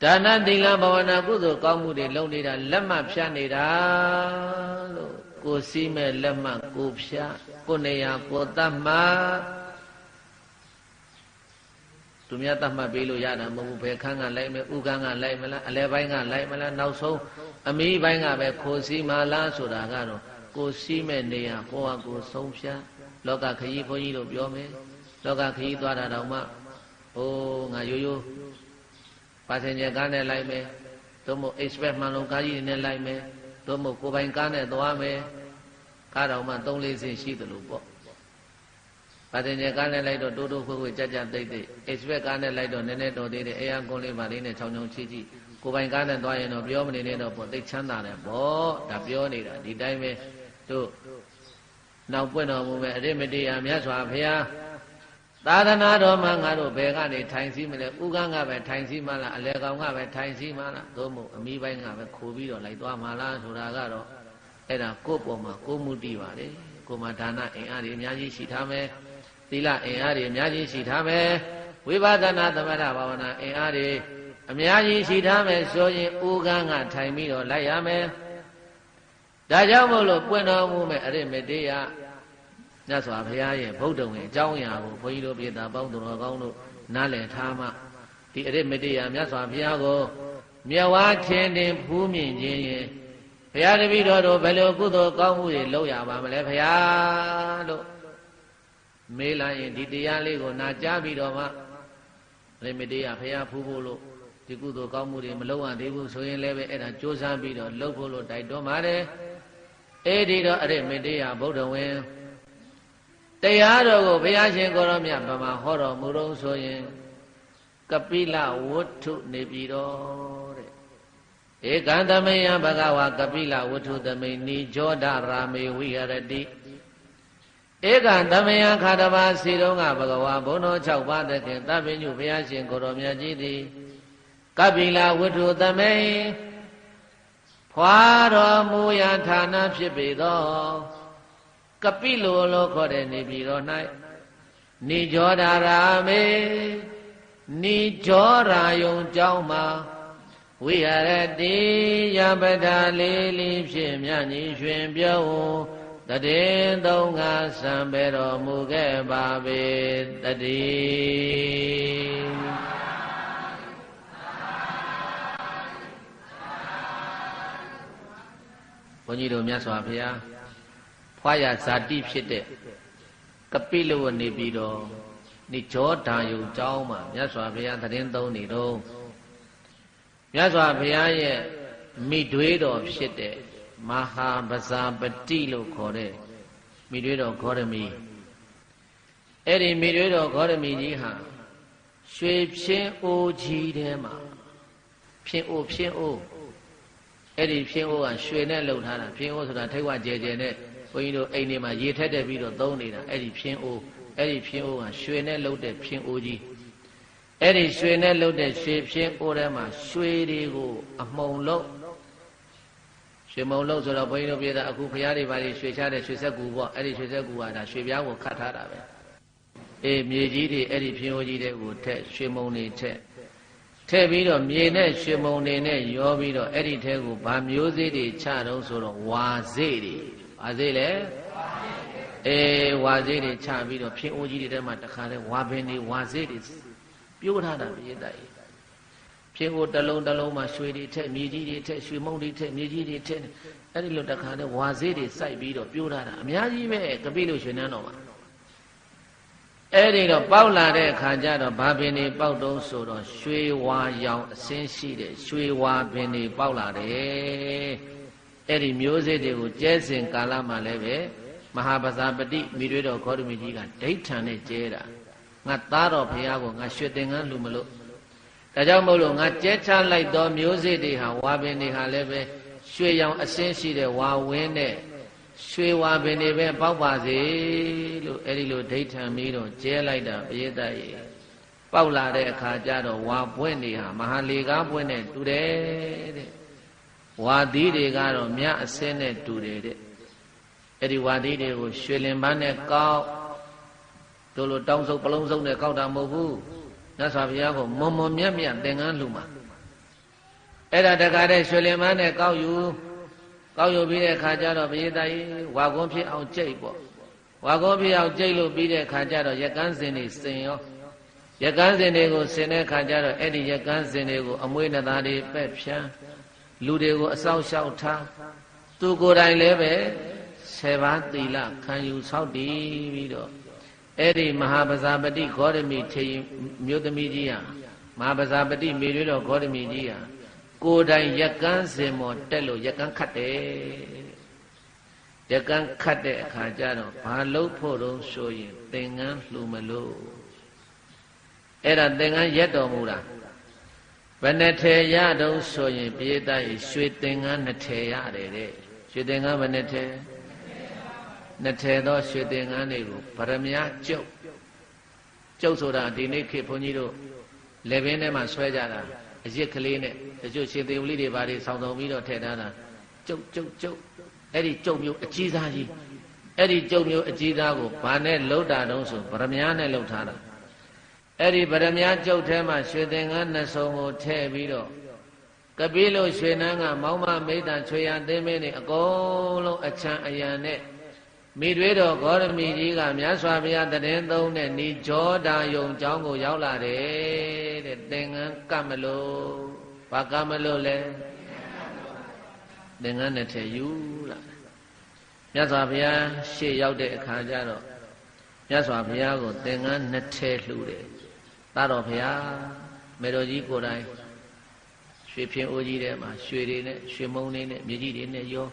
ဒါနသီလဘာဝနာကုသိုလ်ကောင်းမှုတွေလုပ်နေတာလက်မှတ်ဖြတ်နေတာလို့ကိုစီးမဲ့လက်မှတ်ကိုဖြတ်ကိုနေရာကိုတတ်မှသူများတတ်မှတ်ပေးလို့ရတာမဟုတ်ဘူးဘယ်ခန်းကလိုက်မယ်ဥခန်းကလိုက်မလားအလဲပိုင်းကလိုက်မလားနောက်ဆုံးအမီးပိုင်းကပဲခိုစီးမလားဆိုတာကတော့ကိုစီးမဲ့နေရာကိုကကိုဆုံးဖြတ်လောကခရီးဘုန်းကြီးတို့ပြောမယ်လောကခရီးသွားတာတော့မှဟိုးငါရိုးရိုးပါစင်ကျကားနဲ့လိုက်မယ်သို့မဟုတ် expert မှန်လုံးကားကြီးနဲ့လိုက်မယ်သို့မဟုတ်ကိုပိုင်ကားနဲ့သွားမယ်ကားတော်မှ3-4ဆင့်ရှိသလိုပေါ့ပါစင်ကျကားနဲ့လိုက်တော့တိုးတိုးခွေခွေကြကြတိတ်တိတ် expert ကားနဲ့လိုက်တော့နည်းနည်းတော်သေးတယ်အဲအကွန်လေးပါလေးနဲ့ချောင်းချောင်းချီချီကိုပိုင်ကားနဲ့သွားရင်တော့ပြောမနေနဲ့တော့ပေါ့တိတ်ချမ်းသာတယ်ပေါ့ဒါပြောနေတာဒီတိုင်းပဲတို့နောက်ပွင့်တော်မူမဲ့အရိမတေယမြတ်စွာဘုရားသာသနာတော်မှာငါတို့ဘယ်ကနေထိုင်စီမလဲဥကန်းကပဲထိုင်စီမလားအလဲကောင်ကပဲထိုင်စီမလားသို့မဟုတ်အမိပိုင်းကပဲခိုးပြီးတော့လိုက်သွားမှာလားဆိုတာကတော့အဲ့ဒါကိုယ့်ပေါ်မှာကိုယ်မူတည်ပါလေကိုယ်မှာဒါနအင်အားတွေအများကြီးရှိထားမယ်သီလအင်အားတွေအများကြီးရှိထားမယ်ဝိပဿနာသမထဘာဝနာအင်အားတွေအများကြီးရှိထားမယ်ဆိုရင်ဥကန်းကထိုင်ပြီးတော့လိုက်ရမယ်ဒါကြောင့်မို့လို့ပွင့်တော်မူမဲ့အရိမတေယမြတ်စွာဘုရားရဲ့ဗုဒ္ဓံရဲ့အကြောင်းအရာကိုဘုန်းကြီးတို့ပြည်သားပေါင်းသူတော်ကောင်းတို့နားလည်ထားမှဒီအရိမတေယမြတ်စွာဘုရားကို မြဝါထင်တင်ဖူးမြင်ခြင်းရင်ဘုရားတပည့်တော်တို့ဘယ်လိုကုသိုလ်ကောင်းမှုတွေလုပ်ရပါမလဲဘုရားလို့မေးလိုက်ရင်ဒီတရားလေးကိုနာကြားပြီးတော့မှလေမတေးရဘုရားဖူးဖို့လို့ဒီကုသိုလ်ကောင်းမှုတွေမလုပ်ရသေးဘူးဆိုရင်လည်းပဲအဲ့ဒါကြိုးစားပြီးတော့လုပ်ဖို့လို့တိုက်တွန်းပါတယ်အဲ့ဒီတော့အဲ့မေတ္တရာဗုဒ္ဓဝင်တရားတော်ကိုဘုရားရှင်ကိုရောမြတ်ဗမာဟောတော်မူတော့ဆိုရင်ကပိလဝတ္ထုနေပြီတော့တဲ့ဧကံသမယံဘဂဝါကပိလဝတ္ထုသမိန်နိဇောဒရာမေဝိဟရတိဧကံသမယံခါတပါးစီတော်ကဘဂဝါဘုန်းတော်6ပါးတခင်သဗ္ဗညုဘုရားရှင်ကိုရောမြတ်ကြီးသည်ကပိလဝတ္ထုသမိန်ဖွာတော်မူရာဌာနဖြစ်ပေသောကပိလိုလို့ခေါ်တဲ့နေပြည်တော်၌နိဇောဒရာမေနိဇောရာယုံเจ้าမှာဝိဟရတိယပဒလေးလေးဖြင့်မြတ်ကြီးရွှင်ပြုံးတည်သုံးငါစံပေတော်မူခဲ့ပါပေတည်းဘုန်းကြီးတို့မြတ်စွာဘုရားဖွာရဇာတိဖြစ်တဲ့ကပိလဝနေပြီးတော့နိဇောဓာယုံเจ้าမှာမြတ်စွာဘုရားသတင်းသုံးနေတော့မြတ်စွာဘုရားရဲ့မိတွေးတော်ဖြစ်တဲ့မဟာပဇာပတိလို့ခေါ်တဲ့မိတွေးတော်ဂေါရမီအဲ့ဒီမိတွေးတော်ဂေါရမီကြီးဟာရွှေဖြင်းအိုးကြီးထဲမှာဖြင်းအိုးအဲ့ဒီဖြင်းအိုးကရွှေနဲ့လှုပ်ထားတာဖြင်းအိုးဆိုတာထိတ်ဝကျဲကျဲနဲ့ဘုန်းကြီးတို့အိမ်တွေမှာရေထက်တက်ပြီးတော့သုံးနေတာအဲ့ဒီဖြင်းအိုးကရွှေနဲ့လှုပ်တဲ့ဖြင်းအိုးကြီးအဲ့ဒီရွှေနဲ့လှုပ်တဲ့ရွှေဖြင်းအိုးထဲမှာရွှေတွေကိုအမှုံလုံးရွှေမုံလုံးဆိုတော့ဘုန်းကြီးတို့ပြေတာအခုဖရားတွေပါလေရွှေချတဲ့ရွှေဆက်ကူပေါ့အဲ့ဒီရွှေဆက်ကူကဒါရွှေပြားကိုခတ်ထားတာပဲအေးမြေကြီးတွေအဲ့ဒီဖြင်းအိုးကြီးတွေကိုထက်ရွှေမုံတွေထက်ပြီးတော့မြေနဲ့ရွှေမုံတွေနဲ့ရောပြီးတော့အဲ့ဒီထဲကိုဗာမျိုးစေ့တွေချတော့ဆိုတော့ဝါစေ့တွေဗာစေ့လေဝါစေ့တွေချပြီးတော့ဖြင်းအိုးကြီးတွေထဲမှာတခါတည်းဝါပင်တွေဝါစေ့တွေပြိုးထားတာပြည့်တိုက်ဖြင်းအိုးတစ်လုံးမှာရွှေတွေထက်မြေကြီးတွေထက်ရွှေမုံတွေထက်မြေကြီးတွေထက်အဲ့ဒီလိုတခါတည်းဝါစေ့တွေစိုက်ပြီးတော့ပြိုးထားတာအများကြီးပဲကပိလို့ရွှေနန်းတော်မှာအဲ့ဒီတော့ပေါက်လာတဲ့အခါကျတော့ဘာပင်တွေပေါက်တုံးဆိုတော့ရွှေဝါရောင်အစင်းရှိတဲ့ရွှေဝါပင်တွေပေါက်လာတယ်အဲ့ဒီမျိုးစေ့တွေကိုကျဲစဉ်ကာလမှာလည်းပဲမဟာပဇာပတိမိတွေတော်ဂေါတမီကြီးကဒိဋ္ဌံနဲ့ကျဲတာငါသားတော်ဘုရားကိုငါရွှေသင်္ကန်းလူမလို့ဒါကြောင့်မို့လို့ငါကျဲချလိုက်သောမျိုးစေ့တွေဟာဝါပင်တွေဟာလည်းပဲရွှေရောင်အစင်းရှိတဲ့ဝါဝင်းနဲ့ရွှေဝါပင်တွေပဲပေါက်ပါစေလို့အဲ့ဒီလိုဒိဋ္ဌံပြီးတော့ကျဲလိုက်တာပရိသတ်ရေပေါက်လာတဲ့အခါကျတော့ဝါပွင့်တွေဟာမဟာလေကားပွင့်နဲ့တူတယ်တဲ့ဝါသီးတွေကတော့မြတ်အစင်းနဲ့တူတယ်တဲ့အဲ့ဒီဝါသီးတွေကိုရွှေလင်ပန်းနဲ့ကောက်တို့လိုတောင်းစုပ်ပလုံးစုပ်နဲ့ကောက်တာမဟုတ်ဘူးမြတ်စွာဘုရားကမွန်မြတ်သင်္ကန်းလူမှာအဲ့ဒါတကားတဲ့ရွှေလင်ပန်းနဲ့ကောက်ယူပြီးတဲ့ခါကျတော့ပရိသတ်ကြီးဝါကွန်းဖြစ်အောင်ကြိတ်ပေါ့ဝါကွန်းဖြစ်အောင်ကြိတ်လို့ပြီးတဲ့ခါကျတော့ရက်ကန်းစင်တွေစင်ရောရက်ကန်းစင်တွေကိုစင်တဲ့ခါကျတော့အဲ့ဒီရက်ကန်းစင်တွေကိုအမွေးနှသားတွေပက်ဖြန်းလူတွေကိုအဆောက်ရှောက်ထားသူကိုယ်တိုင်လည်းပဲ10ပါးသီလခံယူဆောက်တည်ပြီးတော့အဲ့ဒီမဟာပဇာပတိဂေါတမီထေမြို့သမီးကြီးဟာမဟာပဇာပတိမိတွေတော်ဂေါတမီကြီးဟာကိုယ်တိုင်ရက်ကန်းစင်မော်တက်လို့ရက်ကန်းခတ်တယ်ရက်ကန်းခတ်တဲ့အခါကျတော့ဘာလို့ဖို့တော့ဆိုရင်သင်္ကန်းလှူမလို့အဲ့ဒါသင်္ကန်းရက်တော်မူတာဘယ်နဲ့ထဲရတော့ဆိုရင်ပြေးသားရွှေသင်္ကန်းနှစ်ထဲရတယ်တဲ့ရွှေသင်္ကန်းဘယ်နဲ့ထဲနှစ်ထဲသောရွှေသင်္ကန်းတွေကိုဗရမ ्या ကျုပ်ဆိုတာဒီနေ့ခေတ်ဘုန်းကြီးတို့လက်ဘင်းထဲမှာဆွဲကြတာအရစ်ကလေးနဲ့တချို့ရှင်သေဝလိတွေဘာတွေဆောင်းဆောင်ပြီးတော့ထည့်ထားတာကျုပ်အဲ့ဒီကျုပ်မျိုးအကြီးစားကြီးအဲ့ဒီကျုပ်မျိုးအကြီးစားကိုဘာနဲ့လှုပ်တာတုံးဆိုဗရမ ्या နဲ့လှုပ်ထားတာအဲ့ဒီဗရမ ्या ကျုပ်ထဲမှာရွှေသင်္ကန်းနှစ်စုံကိုထည့်ပြီးတော့ကပိလို့ရွှေနန်းကမောင်းမမိတ်တချွေရသိမင်းတွေအကုန်လုံးအချမ်းအယံနဲ့မိတွေတော်ဂေါတမီကြီးကမြတ်စွာဘုရားတည်သုံးတဲ့နိဇောဓာယုံကျောင်းကိုရောက်လာတယ်တဲ့သင်္ကန်းကပ်မလို့ဗ ဘာကမလို့လဲသင်္ကန်းနဲ့ထဲယူလာမြတ်စွာဘုရားရှေ့ရောက်တဲ့အခါကျတော့မြတ်စွာဘုရားကိုသင်္ကန်းနဲ့ထဲလှူတယ်သာတော်ဘုရားမေတော်ကြီးကိုယ်တိုင်ရွှေဖြင်းအိုးကြီးထဲမှာရွှေတွေနဲ့ရွှေမုံတွေနဲ့မြေကြီးတွေနဲ့ရော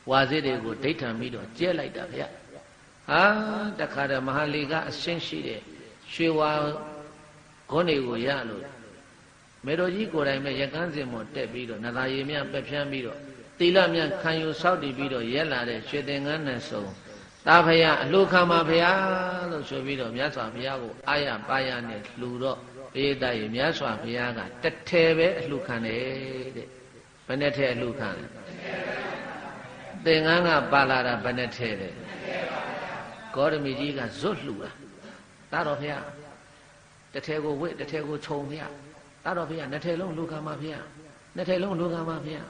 ဝါစစ်တွေကိုဒိဋ္ဌံပြီးတော့ကျဲလိုက်တာဗျာဟာတခါတည်းမဟာလီကအရှင်းရှိတဲ့ရွှေဝါခွန်းတွေကိုရလို့မေတော်ကြီးကိုယ်တိုင်ပဲရကန်းစင်ပေါ်တက်ပြီးတော့နသာရီမြပက်ဖြန်းပြီးတော့သီလမြခံယူဆောက်တည်ပြီးတော့ရက်လာတဲ့ရွှေသင်္ကန်းနဲ့စုံတာဖယားအလှခံပါဖယားလို့ဆိုပြီးတော့မြတ်စွာဘုရားကိုအာရပါရနဲ့လှူတော့ပိဋကရေမြတ်စွာဘုရားကတထဲပဲအလှခံတယ်တဲ့ဘယ်နဲ့ထဲအလှခံလဲသင်္ကန်းကပါလာတာဘယ်နဲ့ထဲလဲဂေါရမီကြီးကဇွတ်လှူတာတာတော်ဘုရားတထဲကိုဝိတထဲကိုခြုံဘုရားတာတော်ဘုရားနှစ်ထဲလုံးလှူခံပါဘုရားနှစ်ထဲလုံးလှူခံပါဘုရား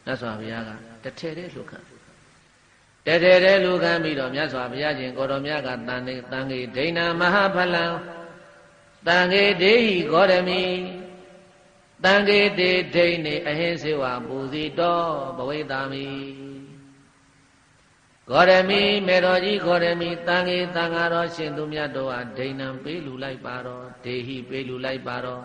မြတ်စွာဘုရားကတထဲတည်းလှူခံတထဲတည်းလှူခံပြီးတော့မြတ်စွာဘုရားရှင်ကိုတော်မြတ်ကတန်ဃေဒိဏမဟာဖလံတန်ဃေဒေဟိဂေါရမီတန်ဃေတေဒိဏေအဟိစေဝပူဇီတောဘဝိတာမိဂေါရမီမေတော်ကြီးဂေါရမီတန်ဃေတန်ဃာတော်ရှင်သူမြတ်တို့ဟာဒိဏံပေးလူလိုက်ပါတော့ဒေဟိပေးလူလိုက်ပါတော့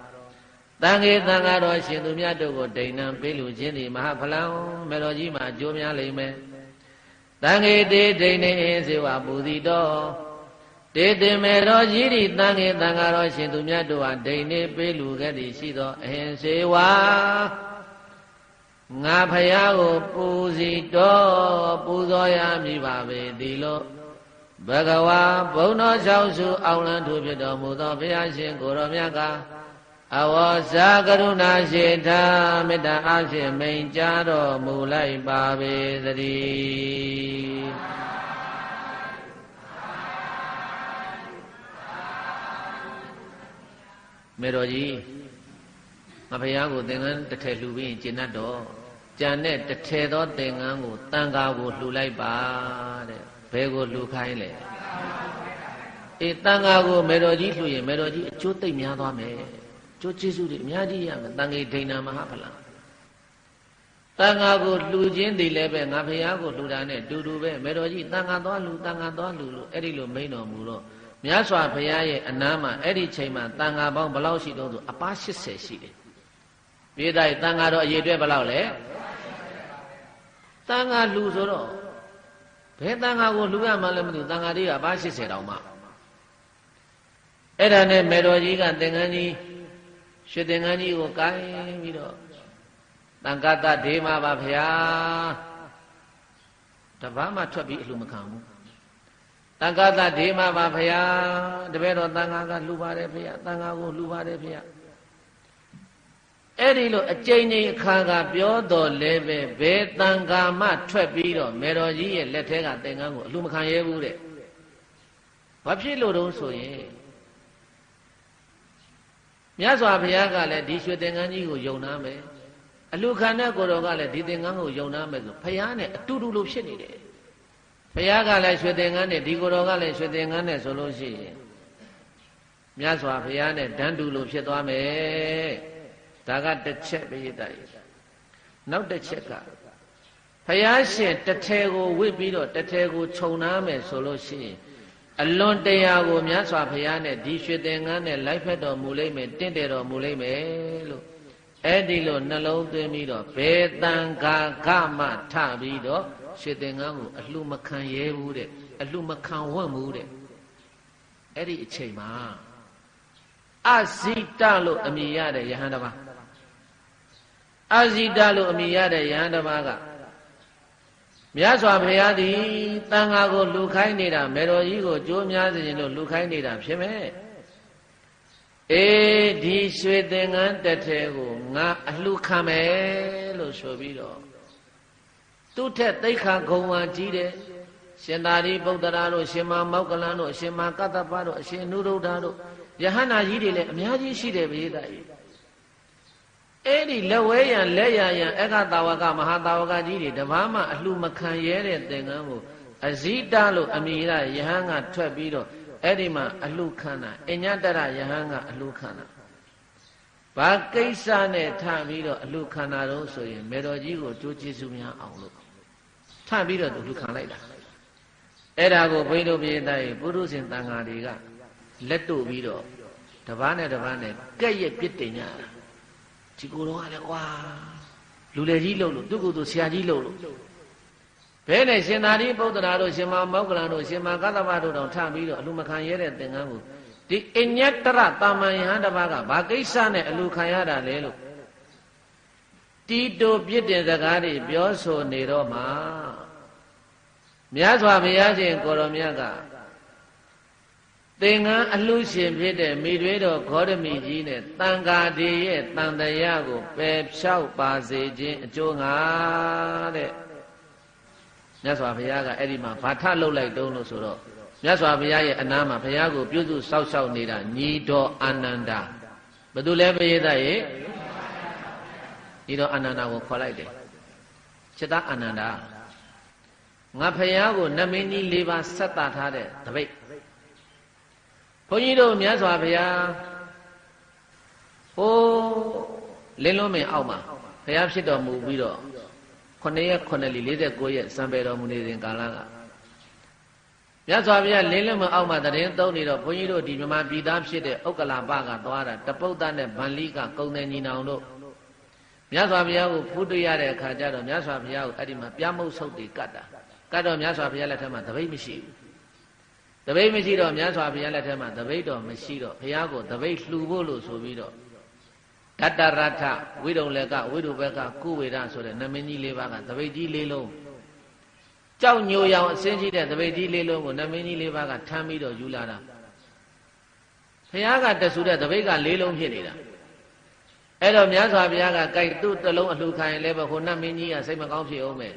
တန်ဃေတန်ဃာတော်ရှင်သူမြတ်တို့ကိုဒိဏံပေးလူခြင်းသည်မဟာဖလံမေတော်ကြီးမှာအကျိုးများလိမ့်မယ်တန်ဃေတေဒိဏေအဟိစေဝပူဇီတောတေတေမေတော်ကြီးသည်တန်ဃေတန်ဃာတော်ရှင်သူမြတ်တို့ဟာဒိဏေပေးလူခဲ့သည်ရှိသောအဟိစေဝငါဖယားကိုပူဇီတော်ပူဇော်ရမည်ပါပေသည်လို့ဘဂဝါဘုံတော်၆စုအောင်လံထူဖြစ်တော်မူသောဘုရားရှင်ကိုရောမြတ်ကအဝေါဇာကရုဏာရှိတာမေတ္တာအဖြင့်မိန်ကြားတော်မူလိုက်ပါပေသတည်းမေတော်ကြီးငါဘုရားကိုသင်္ကန်းတစ်ထည်လှူပြီးကျင့်တတ်တော့ကြံတဲ့တစ်ထည်သောသင်္ကန်းကိုတန်ခါကိုလှူလိုက်ပါတဲ့ဘယ်ကိုလှူခိုင်းလဲအေးတန်ခါကိုမေတော်ကြီးလှူရင်မေတော်ကြီးအကျိုးသိပ်များသွားမယ်ကျိုးကျေးဇူးတွေအများကြီးရမယ်တန်ခေဒိဏမဟာဖလံတန်ခါကိုလှူခြင်းတည်လည်းပဲငါဘုရားကိုလှူတာနဲ့တူတူပဲမေတော်ကြီးတန်ခါသွားလှူတန်ခါသွားလှူလို့အဲ့ဒီလိုမိန်တော်မူတော့မြတ်စွာဘုရားရဲ့အနားမှာအဲ့ဒီချိန်မှာတန်ခါပေါင်းဘယ်လောက်ရှိတော့ဆိုအပါ80ရှိတယ်ပြေးတိုင်းတန်ခါတော့အရေးအတွက်ဘယ်လောက်လဲတန်ခါလှူဆိုတော့ဘယ်တန်ခါကိုလှူရမှလည်းမသိဘူးတန်ခါတွေကအပါ80တောင်မှအဲ့ဒါနဲ့မေတော်ကြီးကသင်္ကန်းကြီးရွှေသင်္ကန်းကြီးကိုကိုင်းပြီးတော့တန်ခါတဒေမပါဗျာတပားမှထွက်ပြီးအလှမခံဘူးတန်ခါတဒေမပါဗျာတပည့်တော်တန်ခါကလှူပါတယ်ဗျာတန်ခါကိုလှူပါတယ်ဗျာအဲ့ဒီလိုအကျဉ်းချင်းအခါကပြောတော်လဲပဲဘယ်တန်ခါမှထွက်ပြီးတော့မေတော်ကြီးရဲ့လက်ထဲကသင်္ကန်းကိုအလှမခံရဲဘူးတဲ့ဘာဖြစ်လို့တုံးဆိုရင်မြတ်စွာဘုရားကလည်းဒီရွှေသင်္ကန်းကြီးကိုယုံနာမယ်အလှခံတဲ့ကိုယ်တော်ကလည်းဒီသင်္ကန်းကိုယုံနာမယ်ဆိုဘုရားနဲ့အတူတူလိုဖြစ်နေတယ်ဘုရားကလည်းရွှေသင်္ကန်းနဲ့ဒီကိုယ်တော်ကလည်းရွှေသင်္ကန်းနဲ့ဆိုလို့ရှိရင်မြတ်စွာဘုရားနဲ့တန်းတူလိုဖြစ်သွားမယ်ဒါကတစ်ချက်ပဲရတဲ့နောက်တစ်ချက်ကဘုရားရှင်တစ်ထဲကိုဝစ်ပြီးတော့တစ်ထဲကိုခြုံနာမယ်ဆိုလို့ရှိရင်အလွန်တရာကိုမြတ်စွာဘုရားနဲ့ဒီရွှေသင်္ကန်းနဲ့လိုက်ဖက်တော်မူလိမ့်မယ်တင့်တယ်တော်မူလိမ့်မယ်လို့အဲ့ဒီလိုနှလုံးသွင်းပြီးတော့ဘယ်တန်ခါကမှထပြီးတော့ရွှေသင်္ကန်းကိုအလှမခံရဲဘူးတဲ့အလှမခံဝတ်ဘူးတဲ့အဲ့ဒီအချိန်မှာအဇိတလို့အမည်ရတဲ့ယဟန်တစ်ပါးအဇိတလို့အမည်ရတဲ့ယဟန်တစ်ပါးကမြတ်စွာဘုရားသည်တန်ခါကိုလှူခိုင်းနေတာမေတော်ကြီးကိုကြိုးများစေခြင်းလို့လှူခိုင်းနေတာဖြစ်မယ်အေးဒီရွှေသင်္ကန်းတစ်ထည်ကိုငါအလှခံမယ်လို့ဆိုပြီးတော့သူ့ထက်သိက္ခာဂုဏ်ဝါကြီးတယ်ရှင်သာရိပုတ္တရာတို့ရှင်မမောက္ကလန်တို့ရှင်မကတ္တပတို့အရှင်အနုရုဒ္ဓတို့ယဟန္တာကြီးတွေလည်းအများကြီးရှိတယ်ဘုရားကြီးအဲ့ဒီလက်ဝဲရန်လက်ရရန်အက္ခတာဝကမဟာတာဝကကြီးတွေတပားမှအလှမခံရဲတဲ့သင်္ကန်းကိုအဇိတလို့အမည်ရယဟန်ကထွက်ပြီးတော့အဲ့ဒီမှာအလှခံတာအညတရယဟန်ကအလှခံတာ ဘာကိစ္စနဲ့ထပြီးတော့အလှခံတာတော့ဆိုရင်မေတော်ကြီးကိုကြိုးကျေးဇူးများအောင်လို့ထပြီးတော့သူလှခံလိုက်တာအဲ့ဒါကိုဘုန်းကြီးတို့ပြည်သားရဲ့ပုရုဇဉ်တန်ဃာတွေကလက်တို့ပြီးတော့တပားနဲ့တပားနဲ့ကဲ့ရဲ့ပြစ်တင်ကြတာဒီကိုယ်တော်ကလည်းကွာလူလေကြီးလို့သူ့ကိုယ်သူဆရာကြီးလို့ဘဲနဲ့ရှင်သာရိပုတ္တရာတို့ရှင်မမောက္ကလန်တို့ရှင်မကသဗ္ဗတို့တောင်ထပြီးတော့အလှမခံရတဲ့သင်္ကန်းကိုဒီအညတရတာမန်ယဟန်တစ်ပါးကဘာကိစ္စနဲ့အလှခံရတာလဲလို့တီတိုပြစ်တင်စကားတွေပြောဆိုနေတော့မှမြတ်စွာဘုရားရှင်ကိုရောမြတ်ကသင်္ကန်းအလှရှင်ဖြစ်တဲ့မိတွေတော်ဂေါတမီကြီးနဲ့တန်ဃာတွေရဲ့တန်တရားကိုပယ်ဖြောက်ပါစေခြင်းအကျိုးငါတဲ့မြတ်စွာဘုရားကအဲ့ဒီမှာဘာထလှုပ်လိုက်တုံးလို့ဆိုတော့မြတ်စွာဘုရားရဲ့အနားမှာဘုရားကိုပြုစုစောက်ရှောက်နေတာညီတော်အာနန္ဒာဘယ်သူလဲပိယသရဲ့ညီတော်အာနန္ဒာကိုခေါ်လိုက်တယ်จิตအာနန္ဒာငါဘုရားကိုနမင်းကြီး၄ပါးဆက်တာထားတဲ့တပိတ်ဘုန်းကြီးတို့မြတ်စွာဘုရားဟိုလင်းလုံးမင်းအောက်မှာဘုရားဖြစ်တော်မူပြီးတော့9 ရက် 9 လ49 ရက်စံပယ်တော်မူနေစဉ်ကာလကမြတ်စွာဘုရားလင်းလုံးမင်းအောက်မှာတရင်သုံးနေတော့ဘုန်းကြီးတို့ဒီမြမပြည်သားဖြစ်တဲ့ဥက္ကလာပကသွားတာတပုတ်သားနဲ့ဗန္လိကကုံတဲ့ညီနောင်တို့မြတ်စွာဘုရားကိုဖူးတွေ့ရတဲ့အခါကျတော့မြတ်စွာဘုရားကိုအဲ့ဒီမှာပြားမုတ်ဆုပ်တွေကတ်တာကတ်တော့မြတ်စွာဘုရားလက်ထက်မှာတပိတ်မရှိဘူးတပိတ်မရှိတော့မြတ်စွာဘုရားလက်ထက်မှာတပိတ်တော်မရှိတော့ဘုရားကိုတပိတ်လှူဖို့လို့ဆိုပြီးတော့တတရထဝိရုံလကဝိရုဘကကုဝေဒဆိုတဲ့နမင်းကြီး၄ပါးကတပိတ်ကြီး၄လုံးကြောက်ညိုရောင်အစင်းကြီးတဲ့တပိတ်ကြီး၄လုံးကိုနမင်းကြီး၄ပါးကထမ်းပြီးတော့ယူလာတာဘုရားကတဆူတဲ့တပိတ်က၄လုံးဖြစ်နေတာအဲ့တော့မြတ်စွာဘုရားကကြိုက်သူ့တလုံးအလှခံရင်လည်းပဲဟိုနမင်းကြီးကစိတ်မကောင်းဖြစ်အောင်မယ်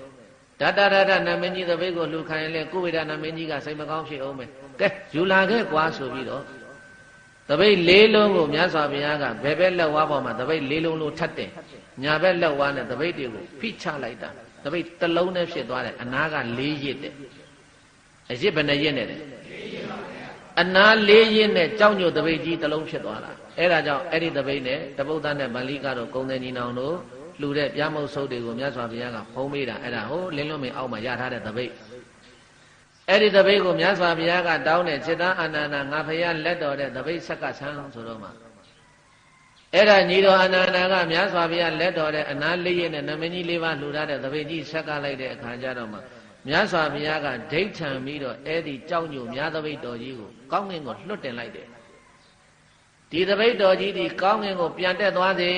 တတရထနမင်းကြီးတပိတ်ကိုလှခံရင်လည်းကုဝေဒနမင်းကြီးကစိတ်မကောင်းဖြစ်အောင်မယ်ကဲယူလာခဲ့ကွာဆိုပြီးတော့တပိတ်၄လုံးကိုမြတ်စွာဘုရားကဘယ်ဘက်လက်ဝါးပေါ်မှာတပိတ်၄လုံးလို့ထပ်တယ်ညာဘက်လက်ဝါးနဲ့တပိတ်တွေကိုဖိချလိုက်တာတပိတ်တစ်လုံးနဲ့ဖြစ်သွားတယ်အနာက၄ရစ်တဲ့အရစ်ဘယ်နှရစ်နဲ့လဲအနာ၄ရစ်နဲ့ကြောက်ညိုတပိတ်ကြီးတစ်လုံးဖြစ်သွားတာအဲ့ဒါကြောင့်အဲ့ဒီတပိတ်နဲ့တပုတ်သားနဲ့ဗန္လိကတော့ကုံတဲ့ညီနောင်တို့လှူတဲ့ပြားမုတ်ဆုပ်တွေကိုမြတ်စွာဘုရားကဖုံးပေးတာအဲ့ဒါဟိုလင်းလုံးမင်းအောက်မှာရထားတဲ့တပိတ်အဲ့ဒီတပိတ်ကိုမြတ်စွာဘုရားကတောင်းတဲ့จิตအာနန္ဒာငါဘုရားလက်တော်တဲ့တပိတ်ဆက်ကဆန်းဆိုတော့မှအဲ့ဒါညီတော်အာနန္ဒာကမြတ်စွာဘုရားလက်တော်တဲ့အနာလေးရနဲ့နမင်းကြီး၄ပါးလှူထားတဲ့တပိတ်ကြီးဆက်ကလိုက်တဲ့အခါကျတော့မှမြတ်စွာဘုရားကဒိဋ္ဌံပြီးတော့အဲ့ဒီကြောက်ညိုမြတ်တပိတ်တော်ကြီးကိုကောင်းကင်ကိုလွှတ်တင်လိုက်တယ်ဒီတပိတ်တော်ကြီးဒီကောင်းကင်ကိုပြန်တက်သွားစေ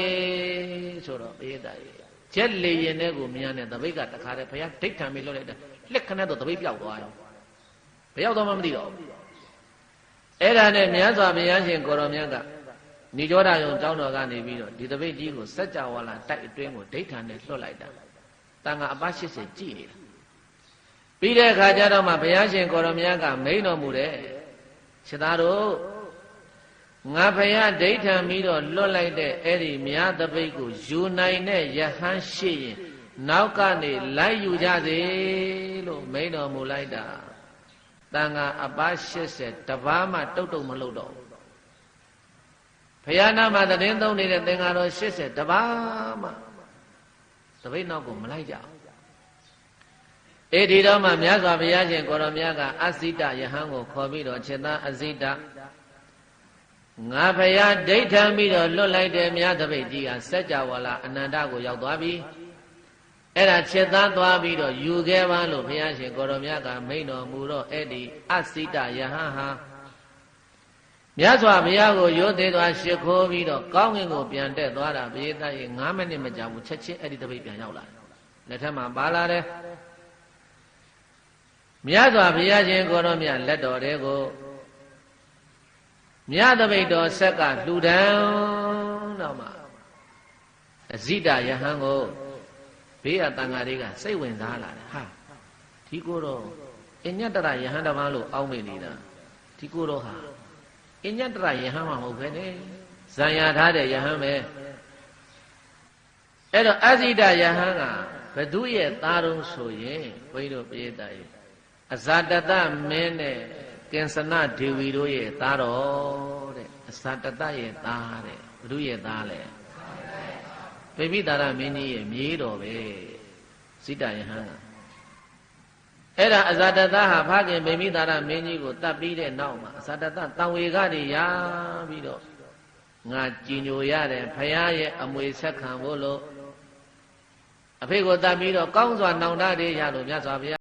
ဆိုတော့ပိယတာကြီးချက်လေရင်တဲ့ကိုမြန်တဲ့တပိတ်ကတခါတည်းဘုရားဒိဋ္ဌံပြီးလွှတ်လိုက်တယ်လက်ခဏတော့တပိတ်ပြောက်သွားရောဘယ်ရောက်တော့မှမသိတော့အဲ့ဒါနဲ့မြတ်စွာဘုရားရှင်ကိုရောမြတ်ကဏိကြောဓယုံကျောင်းတော်ကနေပြီးတော့ဒီတပိတ်ကြီးကိုစัจ java လာတိုက်အတွင်းကိုဒိဋ္ဌံနဲ့လွှတ်လိုက်တာတန်ခါအပ80ကြည်နေတာပြီးတဲ့အခါကျတော့မှဘုရားရှင်ကိုရောမြတ်ကမိန်တော်မူတဲ့ခြေသားတို့ငါဘုရားဒိဋ္ဌံပြီးတော့လွတ်လိုက်တဲ့အဲ့ဒီမြတ်တပိတ်ကိုယူနိုင်တဲ့ယဟန်ရှိရင်နောက်ကနေလိုက်ယူကြစေလို့မိန်တော်မူလိုက်တာတန်ခါအပ80တပါးမှတုတ်တုတ်မလုပ်တော့ဘုရားနာမှာတည်င်းသုံးနေတဲ့သင်္ဃာတော်80တပါးမှတပိတ်နောက်ကိုမလိုက်ကြဘူးဒီတော့မှမြတ်စွာဘုရားရှင်ကိုရောမြတ်ကအဇိတယဟန်ကိုခေါ်ပြီးတော့ခြေသားအဇိတငါဘုရားဒိဋ္ဌံပြီးတော့လွတ်လိုက်တဲ့မြတ်တပိတ်ကြီးကစัจ java လာအနန္တကိုရောက်သွားပြီအဲ့ဒါချက်သားသွားပြီးတော့ယူခဲ့ပါလို့ဘုရားရှင်ကိုရောမြတ်ကမိန့်တော်မူတော့အဲ့ဒီအစိတယဟန်ဟာမြတ်စွာဘုရားကိုရိုသေသွားရှ िख ိုးပြီးတော့ကောင်းကင်ကိုပြန်တက်သွားတာပိယသရေ9မိနစ်မကြာဘူးချက်ချင်းအဲ့ဒီတပိတ်ပြန်ရောက်လာတယ်လက်ထက်မှာပါလာတယ်မြတ်စွာဘုရားရှင်ကိုရောမြတ်လက်တော်တွေကိုမြတ်တပိတ်တော်ဆက်ကလှူဒန်းတော့မှအဇိတယဟန်ကိုဘေးကတန်ဃာတွေကစိတ်ဝင်စားလာတယ်ဟာဒီကိုတော့အညတရယဟန်တပန်းလို့အောင်းမိနေတာဒီကိုတော့ဟာအညတရယဟန်မှမဟုတ်ပဲနဲ့ဇံရထားတဲ့ယဟန်ပဲအဲ့တော့အဇိတယဟန်ကဘသူရဲ့သားတော်ဆိုရင်ဘုန်းကြီးတို့ပိယတာရဲ့အဇာတတမင်းနဲ့ကင်စနဒေဝီတို့ရဲ့သားတော်တဲ့အဇာတတရဲ့သားတဲ့ ဘုရဲ့သားလေဗိမိတာရမင်းကြီးရဲ့မြေးတော်ပဲစိတယဟန်ကအဲ့ဒါအဇာတသဟာဖခင်ဗိမိတာရမင်းကြီးကိုတတ်ပြီးတဲ့နောက်မှာအဇာတသတန်ဝေကတွေရပြီးတော့ငါကြည်ညိုရတယ်ဖယားရဲ့အမွေဆက်ခံဖို့လို့အဖေကိုတတ်ပြီးတော့ကောင်းစွာနောင်တတွေရလို့မြတ်စွာဘုရား